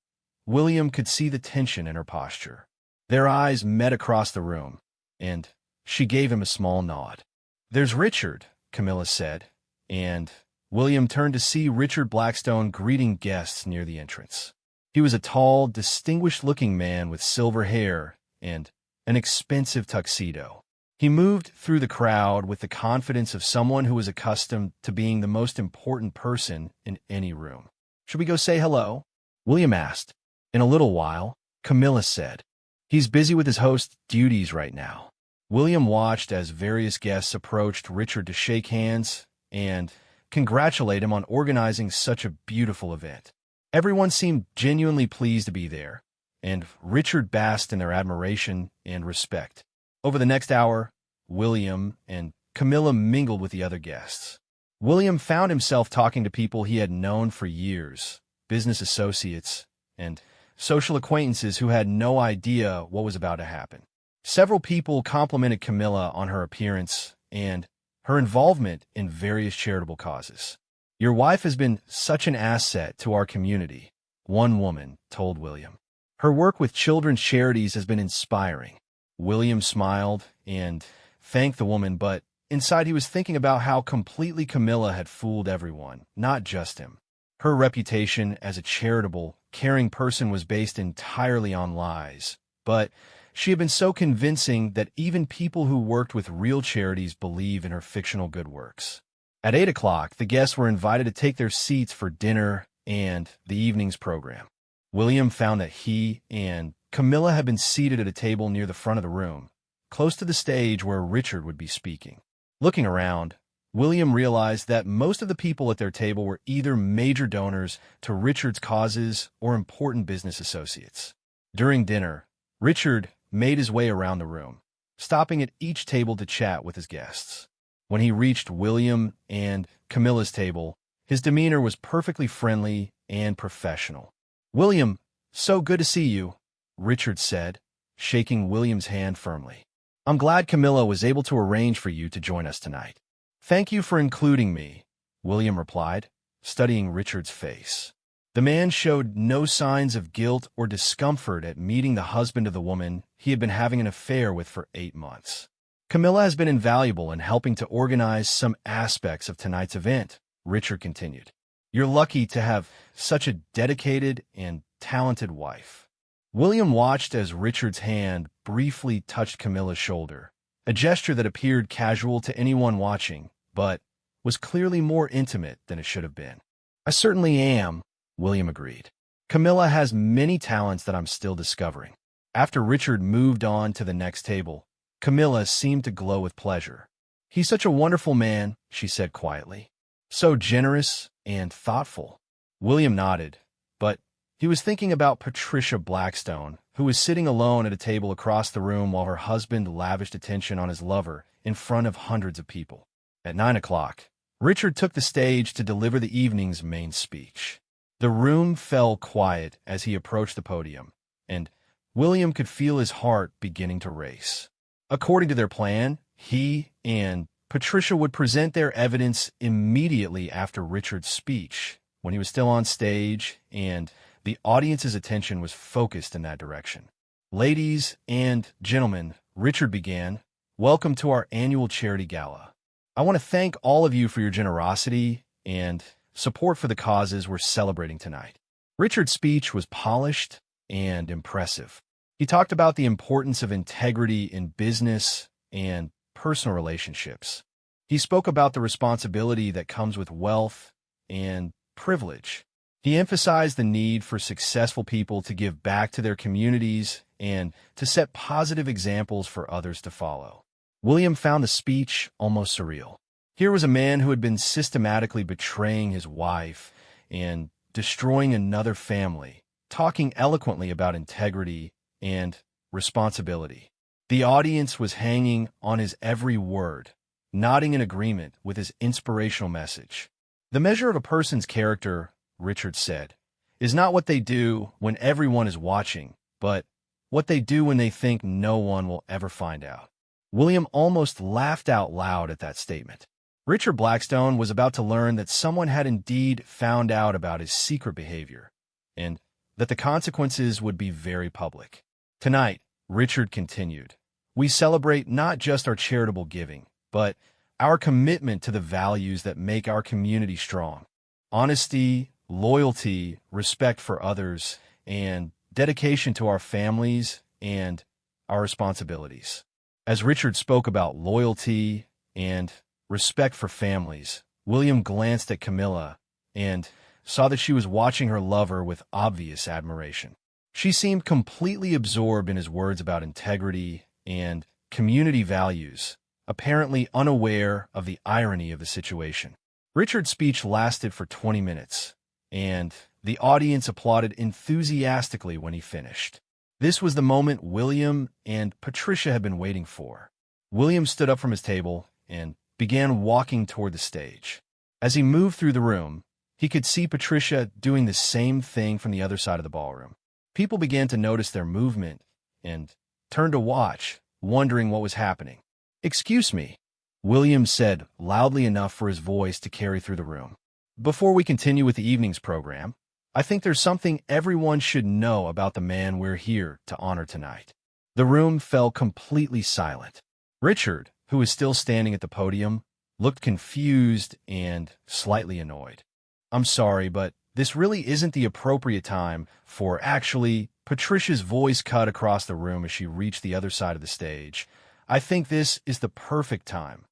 William could see the tension in her posture. Their eyes met across the room, and she gave him a small nod. There's Richard, Camilla said, and William turned to see Richard Blackstone greeting guests near the entrance. He was a tall, distinguished-looking man with silver hair and an expensive tuxedo. He moved through the crowd with the confidence of someone who was accustomed to being the most important person in any room. Should we go say hello? William asked. In a little while, Camilla said. He's busy with his host duties right now. William watched as various guests approached Richard to shake hands and congratulate him on organizing such a beautiful event. Everyone seemed genuinely pleased to be there, and Richard basked in their admiration and respect. Over the next hour, William and Camilla mingled with the other guests. William found himself talking to people he had known for years, business associates, and social acquaintances who had no idea what was about to happen. Several people complimented Camilla on her appearance and her involvement in various charitable causes. "Your wife has been such an asset to our community," one woman told William. "Her work with children's charities has been inspiring." William smiled and thanked the woman, but inside he was thinking about how completely Camilla had fooled everyone, not just him. Her reputation as a charitable, caring person was based entirely on lies, but she had been so convincing that even people who worked with real charities believe in her fictional good works. At 8 o'clock, the guests were invited to take their seats for dinner and the evening's program. William found that he and Camilla had been seated at a table near the front of the room, close to the stage where Richard would be speaking. Looking around, William realized that most of the people at their table were either major donors to Richard's causes or important business associates. During dinner, Richard made his way around the room, stopping at each table to chat with his guests. When he reached William and Camilla's table, his demeanor was perfectly friendly and professional. "William, so good to see you," Richard said, shaking William's hand firmly. "I'm glad Camilla was able to arrange for you to join us tonight." "Thank you for including me," William replied, studying Richard's face. The man showed no signs of guilt or discomfort at meeting the husband of the woman he had been having an affair with for 8 months. "Camilla has been invaluable in helping to organize some aspects of tonight's event," Richard continued. "You're lucky to have such a dedicated and talented wife." William watched as Richard's hand briefly touched Camilla's shoulder, a gesture that appeared casual to anyone watching, but was clearly more intimate than it should have been. "I certainly am," William agreed. "Camilla has many talents that I'm still discovering." After Richard moved on to the next table, Camilla seemed to glow with pleasure. "He's such a wonderful man," she said quietly. "So generous and thoughtful." William nodded, but he was thinking about Patricia Blackstone, who was sitting alone at a table across the room while her husband lavished attention on his lover in front of hundreds of people. At 9 o'clock, Richard took the stage to deliver the evening's main speech. The room fell quiet as he approached the podium, and William could feel his heart beginning to race. According to their plan, he and Patricia would present their evidence immediately after Richard's speech, when he was still on stage, and the audience's attention was focused in that direction. "Ladies and gentlemen," Richard began, "welcome to our annual charity gala. I want to thank all of you for your generosity and support for the causes we're celebrating tonight." Richard's speech was polished and impressive. He talked about the importance of integrity in business and personal relationships. He spoke about the responsibility that comes with wealth and privilege. He emphasized the need for successful people to give back to their communities and to set positive examples for others to follow. William found the speech almost surreal. Here was a man who had been systematically betraying his wife and destroying another family, talking eloquently about integrity and responsibility. The audience was hanging on his every word, nodding in agreement with his inspirational message. "The measure of a person's character," Richard said, "is not what they do when everyone is watching, but what they do when they think no one will ever find out." William almost laughed out loud at that statement. Richard Blackstone was about to learn that someone had indeed found out about his secret behavior, and that the consequences would be very public. "Tonight," Richard continued, "we celebrate not just our charitable giving, but our commitment to the values that make our community strong: honesty, loyalty, respect for others, and dedication to our families and our responsibilities." As Richard spoke about loyalty and respect for families, William glanced at Camilla and saw that she was watching her lover with obvious admiration. She seemed completely absorbed in his words about integrity and community values, apparently unaware of the irony of the situation. Richard's speech lasted for 20 minutes, and the audience applauded enthusiastically when he finished. This was the moment William and Patricia had been waiting for. William stood up from his table and began walking toward the stage. As he moved through the room, he could see Patricia doing the same thing from the other side of the ballroom. People began to notice their movement and turned to watch, wondering what was happening. "Excuse me," William said loudly enough for his voice to carry through the room. "Before we continue with the evening's program, I think there's something everyone should know about the man we're here to honor tonight." The room fell completely silent. Richard, who was still standing at the podium, looked confused and slightly annoyed. "I'm sorry, but this really isn't the appropriate time for actually," Patricia's voice cut across the room as she reached the other side of the stage. "I think this is the perfect time."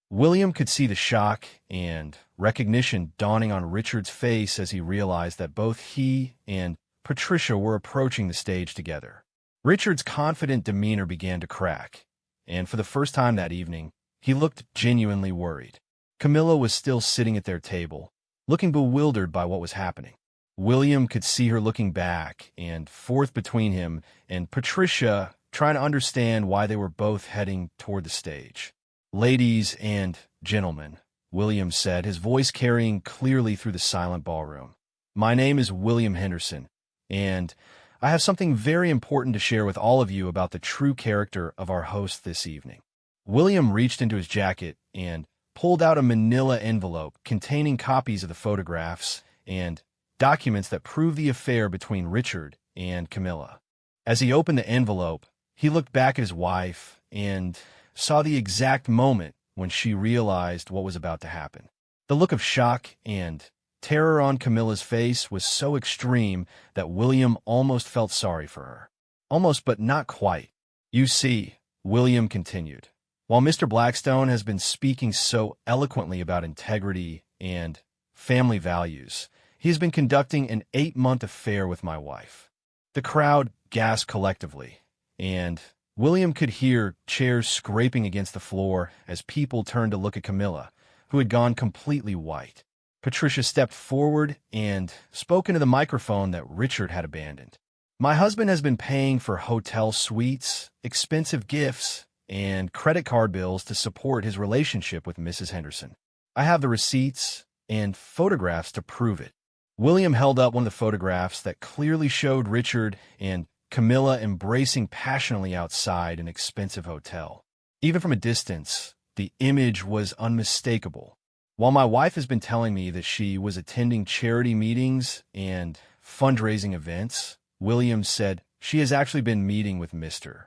William could see the shock and recognition dawning on Richard's face as he realized that both he and Patricia were approaching the stage together. Richard's confident demeanor began to crack, and for the first time that evening, he looked genuinely worried. Camilla was still sitting at their table, looking bewildered by what was happening. William could see her looking back and forth between him and Patricia, trying to understand why they were both heading toward the stage. "Ladies and gentlemen," William said, his voice carrying clearly through the silent ballroom. "My name is William Henderson, and I have something very important to share with all of you about the true character of our host this evening." William reached into his jacket and pulled out a manila envelope containing copies of the photographs and documents that prove the affair between Richard and Camilla. As he opened the envelope, he looked back at his wife and saw the exact moment when she realized what was about to happen. The look of shock and terror on Camilla's face was so extreme that William almost felt sorry for her. Almost, but not quite. "You see," William continued, "while Mr. Blackstone has been speaking so eloquently about integrity and family values, he has been conducting an 8-month affair with my wife." The crowd gasped collectively, and William could hear chairs scraping against the floor as people turned to look at Camilla, who had gone completely white. Patricia stepped forward and spoke into the microphone that Richard had abandoned. "My husband has been paying for hotel suites, expensive gifts, and credit card bills to support his relationship with Mrs. Henderson. I have the receipts and photographs to prove it." William held up one of the photographs that clearly showed Richard and Camilla embracing passionately outside an expensive hotel. Even from a distance, the image was unmistakable. "While my wife has been telling me that she was attending charity meetings and fundraising events," Williams said, "she has actually been meeting with Mr.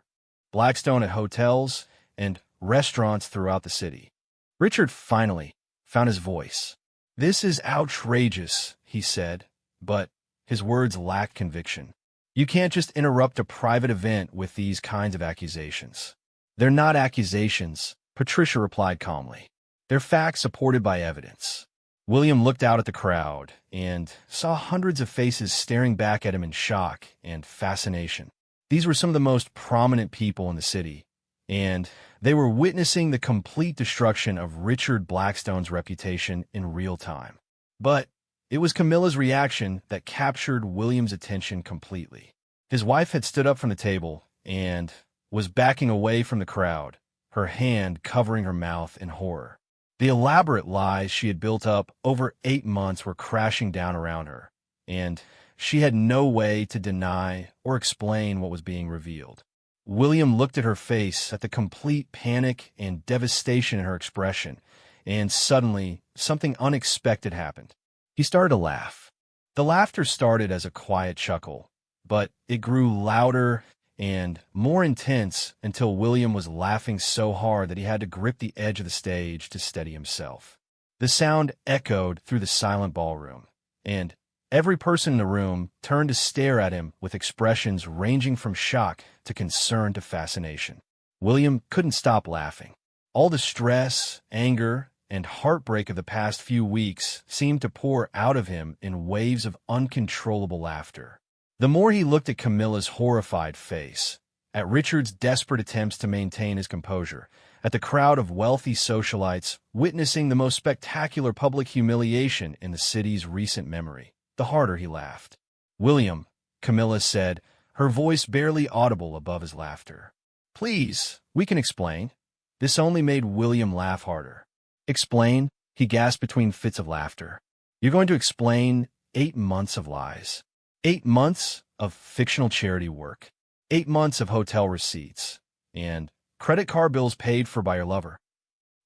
Blackstone at hotels and restaurants throughout the city." Richard finally found his voice. "This is outrageous," he said, but his words lacked conviction. "You can't just interrupt a private event with these kinds of accusations." "They're not accusations," Patricia replied calmly. "They're facts supported by evidence." William looked out at the crowd and saw hundreds of faces staring back at him in shock and fascination. These were some of the most prominent people in the city, and they were witnessing the complete destruction of Richard Blackstone's reputation in real time. But it was Camilla's reaction that captured William's attention completely. His wife had stood up from the table and was backing away from the crowd, her hand covering her mouth in horror. The elaborate lies she had built up over 8 months were crashing down around her, and she had no way to deny or explain what was being revealed. William looked at her face, at the complete panic and devastation in her expression, and suddenly something unexpected happened. He started to laugh. The laughter started as a quiet chuckle, but it grew louder and more intense until William was laughing so hard that he had to grip the edge of the stage to steady himself. The sound echoed through the silent ballroom, and every person in the room turned to stare at him with expressions ranging from shock to concern to fascination. William couldn't stop laughing. All the stress, anger, and heartbreak of the past few weeks seemed to pour out of him in waves of uncontrollable laughter. The more he looked at Camilla's horrified face, at Richard's desperate attempts to maintain his composure, at the crowd of wealthy socialites witnessing the most spectacular public humiliation in the city's recent memory, the harder he laughed. "William," Camilla said, her voice barely audible above his laughter. "Please, we can explain." This only made William laugh harder. "Explain?" he gasped between fits of laughter. "You're going to explain 8 months of lies. 8 months of fictional charity work. 8 months of hotel receipts. And Credit card bills paid for by your lover.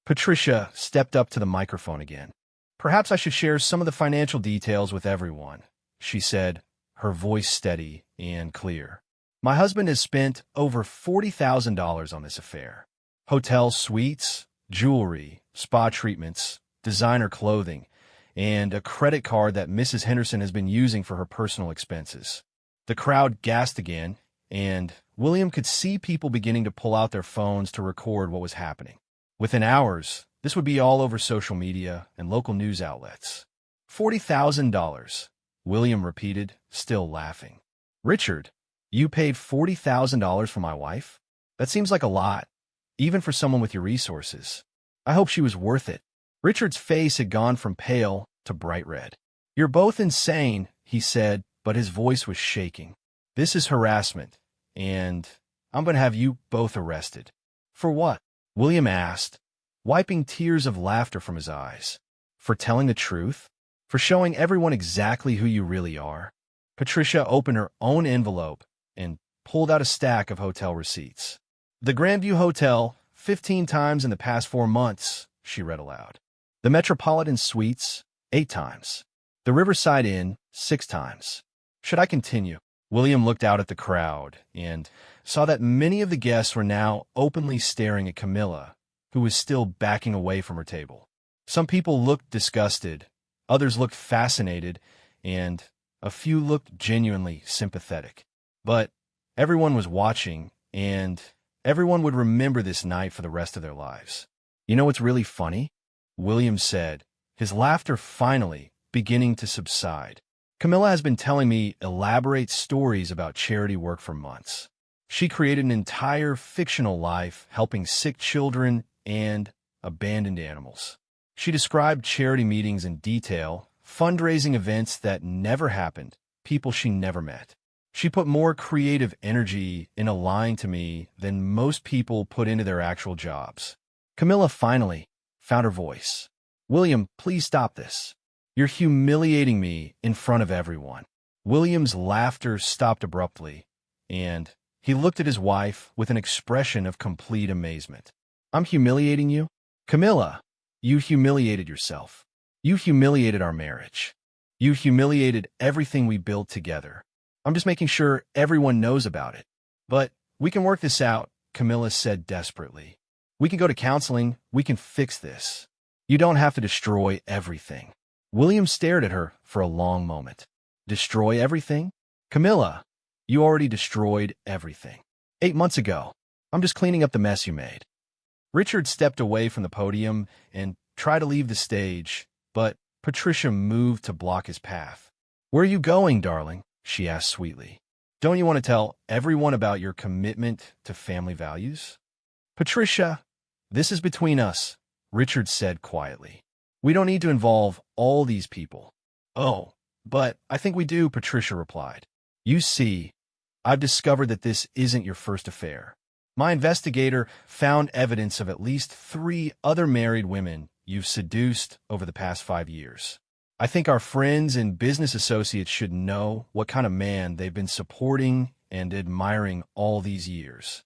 Patricia stepped up to the microphone again. Perhaps I should share some of the financial details with everyone, she said, her voice steady and clear. My husband has spent over $40,000 on this affair. Hotel suites, jewelry, spa treatments, designer clothing, and a credit card that Mrs. Henderson has been using for her personal expenses. The crowd gasped again, and William could see people beginning to pull out their phones to record what was happening. Within hours, this would be all over social media and local news outlets. $40,000, William repeated, still laughing. Richard, you paid $40,000 for my wife? That seems like a lot, even for someone with your resources. I hope she was worth it. Richard's face had gone from pale to bright red. You're both insane, he said, but his voice was shaking. This is harassment, and I'm going to have you both arrested. For what? William asked, wiping tears of laughter from his eyes. For telling the truth? For showing everyone exactly who you really are? Patricia opened her own envelope and pulled out a stack of hotel receipts. The Grandview Hotel, 15 times in the past 4 months, she read aloud. The Metropolitan Suites, 8 times. The Riverside Inn, 6 times. Should I continue? William looked out at the crowd and saw that many of the guests were now openly staring at Camilla, who was still backing away from her table. Some people looked disgusted, others looked fascinated, and a few looked genuinely sympathetic. But everyone was watching, and everyone would remember this night for the rest of their lives. You know what's really funny? William said, his laughter finally beginning to subside. Camilla has been telling me elaborate stories about charity work for months. She created an entire fictional life helping sick children and abandoned animals. She described charity meetings in detail, fundraising events that never happened, people she never met. She put more creative energy into lying to me than most people put into their actual jobs. Camilla finally found her voice. William, please stop this. You're humiliating me in front of everyone. William's laughter stopped abruptly, and he looked at his wife with an expression of complete amazement. I'm humiliating you? Camilla, you humiliated yourself. You humiliated our marriage. You humiliated everything we built together. I'm just making sure everyone knows about it. But we can work this out, Camilla said desperately. We can go to counseling. We can fix this. You don't have to destroy everything. William stared at her for a long moment. Destroy everything? Camilla, you already destroyed everything. 8 months ago. I'm just cleaning up the mess you made. Richard stepped away from the podium and tried to leave the stage, but Patricia moved to block his path. Where are you going, darling? She asked sweetly. Don't you want to tell everyone about your commitment to family values? Patricia, this is between us, Richard said quietly. We don't need to involve all these people. Oh, but I think we do, Patricia replied. You see, I've discovered that this isn't your first affair. My investigator found evidence of at least 3 other married women you've seduced over the past 5 years. I think our friends and business associates should know what kind of man they've been supporting and admiring all these years.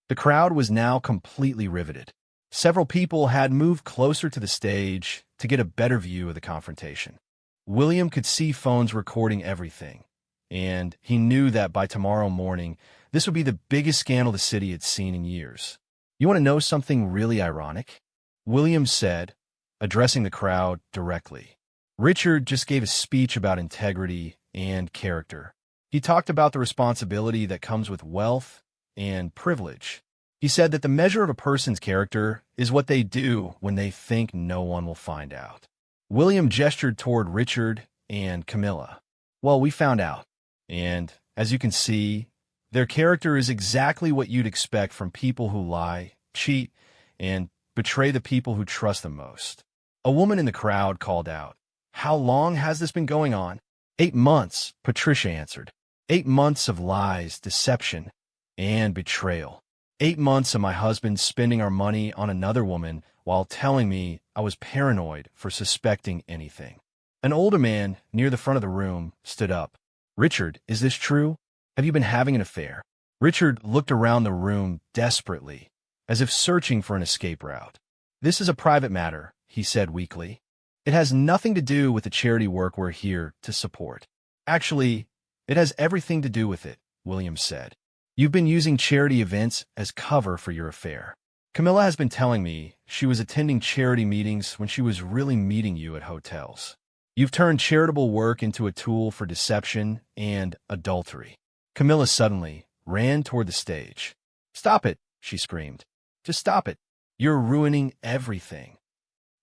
The crowd was now completely riveted. Several people had moved closer to the stage to get a better view of the confrontation. William could see phones recording everything, and he knew that by tomorrow morning, this would be the biggest scandal the city had seen in years. You want to know something really ironic? William said, addressing the crowd directly. Richard just gave a speech about integrity and character. He talked about the responsibility that comes with wealth and privilege. He said that the measure of a person's character is what they do when they think no one will find out. William gestured toward Richard and Camilla. Well, we found out, and as you can see, their character is exactly what you'd expect from people who lie, cheat, and betray the people who trust them most. A woman in the crowd called out, How long has this been going on? 8 months, Patricia answered. 8 months of lies, deception, and betrayal. 8 months of my husband spending our money on another woman while telling me I was paranoid for suspecting anything. An older man near the front of the room stood up. Richard, is this true? Have you been having an affair? Richard looked around the room desperately, as if searching for an escape route. "This is a private matter," he said weakly. "It has nothing to do with the charity work we're here to support." "Actually, it has everything to do with it," William said. "You've been using charity events as cover for your affair. Camilla has been telling me she was attending charity meetings when she was really meeting you at hotels. You've turned charitable work into a tool for deception and adultery." Camilla suddenly ran toward the stage. "Stop it," she screamed. "Just stop it. You're ruining everything."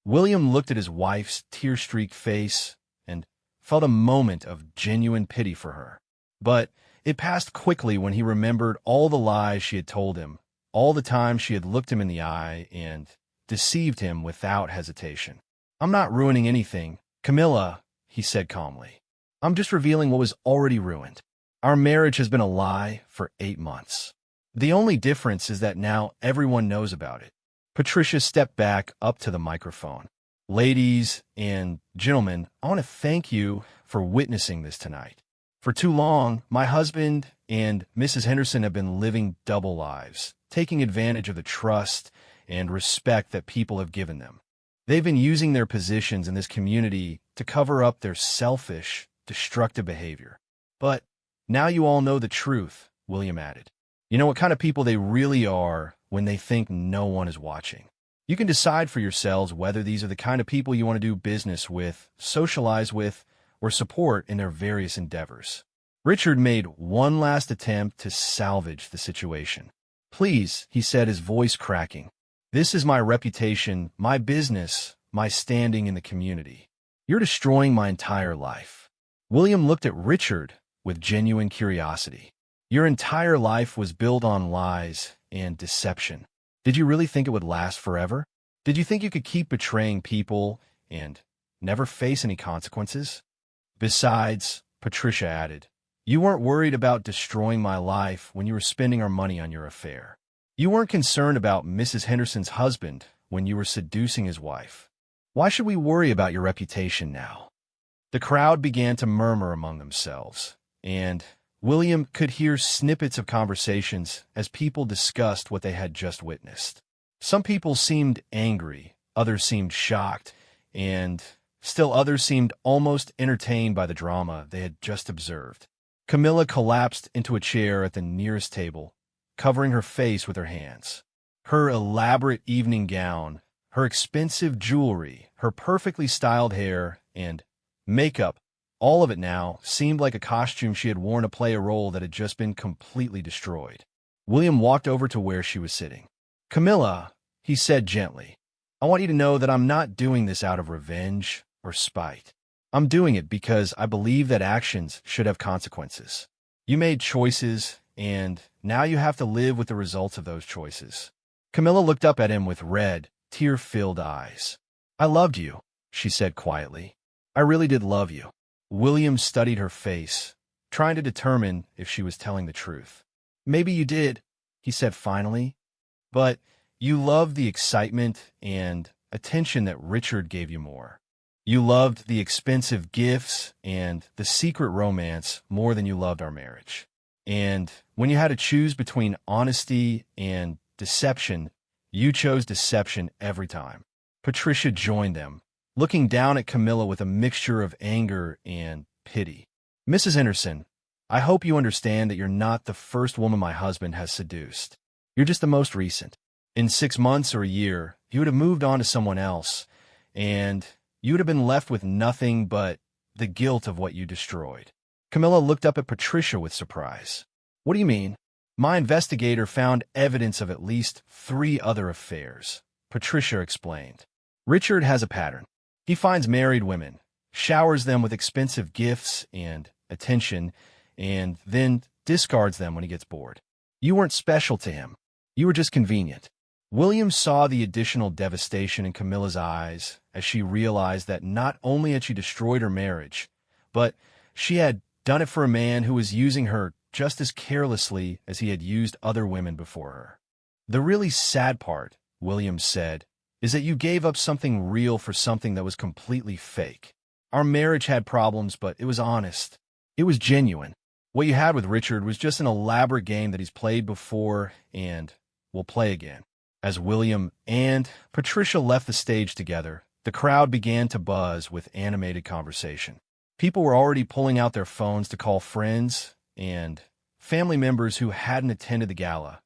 William looked at his wife's tear-streaked face and felt a moment of genuine pity for her. But it passed quickly when he remembered all the lies she had told him, all the time she had looked him in the eye and deceived him without hesitation. "I'm not ruining anything, Camilla," he said calmly. "I'm just revealing what was already ruined. Our marriage has been a lie for 8 months. The only difference is that now everyone knows about it." Patricia stepped back up to the microphone. "Ladies and gentlemen, I want to thank you for witnessing this tonight. For too long, my husband and Mrs. Henderson have been living double lives, taking advantage of the trust and respect that people have given them. They've been using their positions in this community to cover up their selfish, destructive behavior. But now you all know the truth," William added. "You know what kind of people they really are when they think no one is watching. You can decide for yourselves whether these are the kind of people you want to do business with, socialize with, or support in their various endeavors." Richard made one last attempt to salvage the situation. "Please," he said, his voice cracking. "This is my reputation, my business, my standing in the community. You're destroying my entire life." William looked at Richard with genuine curiosity. "Your entire life was built on lies and deception. Did you really think it would last forever? Did you think you could keep betraying people and never face any consequences? Besides," Patricia added, "you weren't worried about destroying my life when you were spending our money on your affair. You weren't concerned about Mrs. Henderson's husband when you were seducing his wife. Why should we worry about your reputation now?" The crowd began to murmur among themselves, and William could hear snippets of conversations as people discussed what they had just witnessed. Some people seemed angry, others seemed shocked, and still others seemed almost entertained by the drama they had just observed. Camilla collapsed into a chair at the nearest table, covering her face with her hands. Her elaborate evening gown, her expensive jewelry, her perfectly styled hair, and makeup, all of it now seemed like a costume she had worn to play a role that had just been completely destroyed. William walked over to where she was sitting. "Camilla," he said gently, "I want you to know that I'm not doing this out of revenge or spite. I'm doing it because I believe that actions should have consequences. You made choices, and now you have to live with the results of those choices." Camilla looked up at him with red, tear-filled eyes. "I loved you," she said quietly. "I really did love you." William studied her face, trying to determine if she was telling the truth. "Maybe you did," he said finally, "but you loved the excitement and attention that Richard gave you more. You loved the expensive gifts and the secret romance more than you loved our marriage. And when you had to choose between honesty and deception, you chose deception every time." Patricia joined them, looking down at Camilla with a mixture of anger and pity. "Mrs. Henderson, I hope you understand that you're not the first woman my husband has seduced. You're just the most recent. In 6 months or a year, you would have moved on to someone else, and you would have been left with nothing but the guilt of what you destroyed." Camilla looked up at Patricia with surprise. "What do you mean?" "My investigator found evidence of at least 3 other affairs," Patricia explained. "Richard has a pattern. He finds married women, showers them with expensive gifts and attention, and then discards them when he gets bored. You weren't special to him. You were just convenient." William saw the additional devastation in Camilla's eyes as she realized that not only had she destroyed her marriage, but she had done it for a man who was using her just as carelessly as he had used other women before her. "The really sad part," William said, "is that you gave up something real for something that was completely fake. Our marriage had problems, but it was honest. It was genuine. What you had with Richard was just an elaborate game that he's played before and will play again. As William and Patricia left the stage together, the crowd began to buzz with animated conversation. People were already pulling out their phones to call friends and family members who hadn't attended the gala,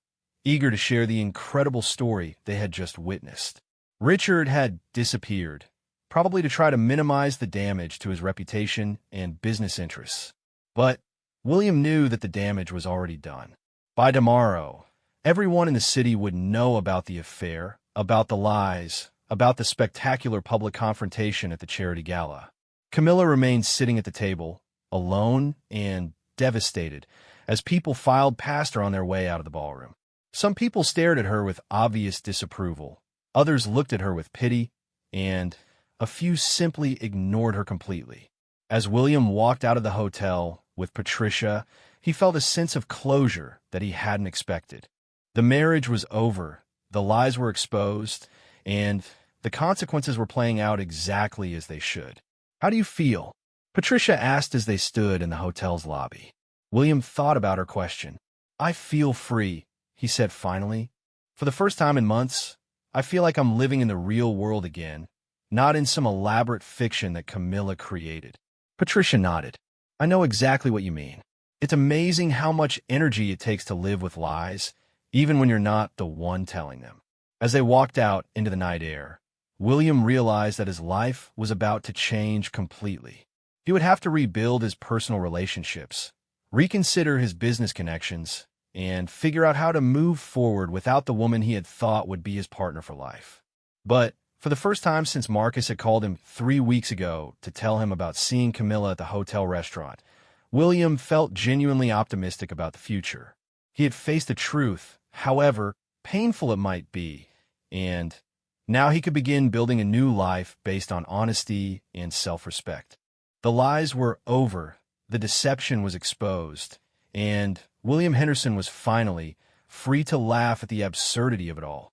eager to share the incredible story they had just witnessed. Richard had disappeared, probably to try to minimize the damage to his reputation and business interests. But William knew that the damage was already done. By tomorrow, everyone in the city would know about the affair, about the lies, about the spectacular public confrontation at the charity gala. Camilla remained sitting at the table, alone and devastated, as people filed past her on their way out of the ballroom. Some people stared at her with obvious disapproval. Others looked at her with pity, and a few simply ignored her completely. As William walked out of the hotel with Patricia, he felt a sense of closure that he hadn't expected. The marriage was over, the lies were exposed, and the consequences were playing out exactly as they should. "How do you feel?" Patricia asked as they stood in the hotel's lobby. William thought about her question. "I feel free," he said finally. "For the first time in months, I feel like I'm living in the real world again, not in some elaborate fiction that Camilla created." Patricia nodded. "I know exactly what you mean. It's amazing how much energy it takes to live with lies, even when you're not the one telling them." As they walked out into the night air, William realized that his life was about to change completely. He would have to rebuild his personal relationships, reconsider his business connections, and figure out how to move forward without the woman he had thought would be his partner for life. But for the first time since Marcus had called him 3 weeks ago to tell him about seeing Camilla at the hotel restaurant, William felt genuinely optimistic about the future. He had faced the truth, however painful it might be, and now he could begin building a new life based on honesty and self-respect. The lies were over, the deception was exposed, and William Henderson was finally free to laugh at the absurdity of it all.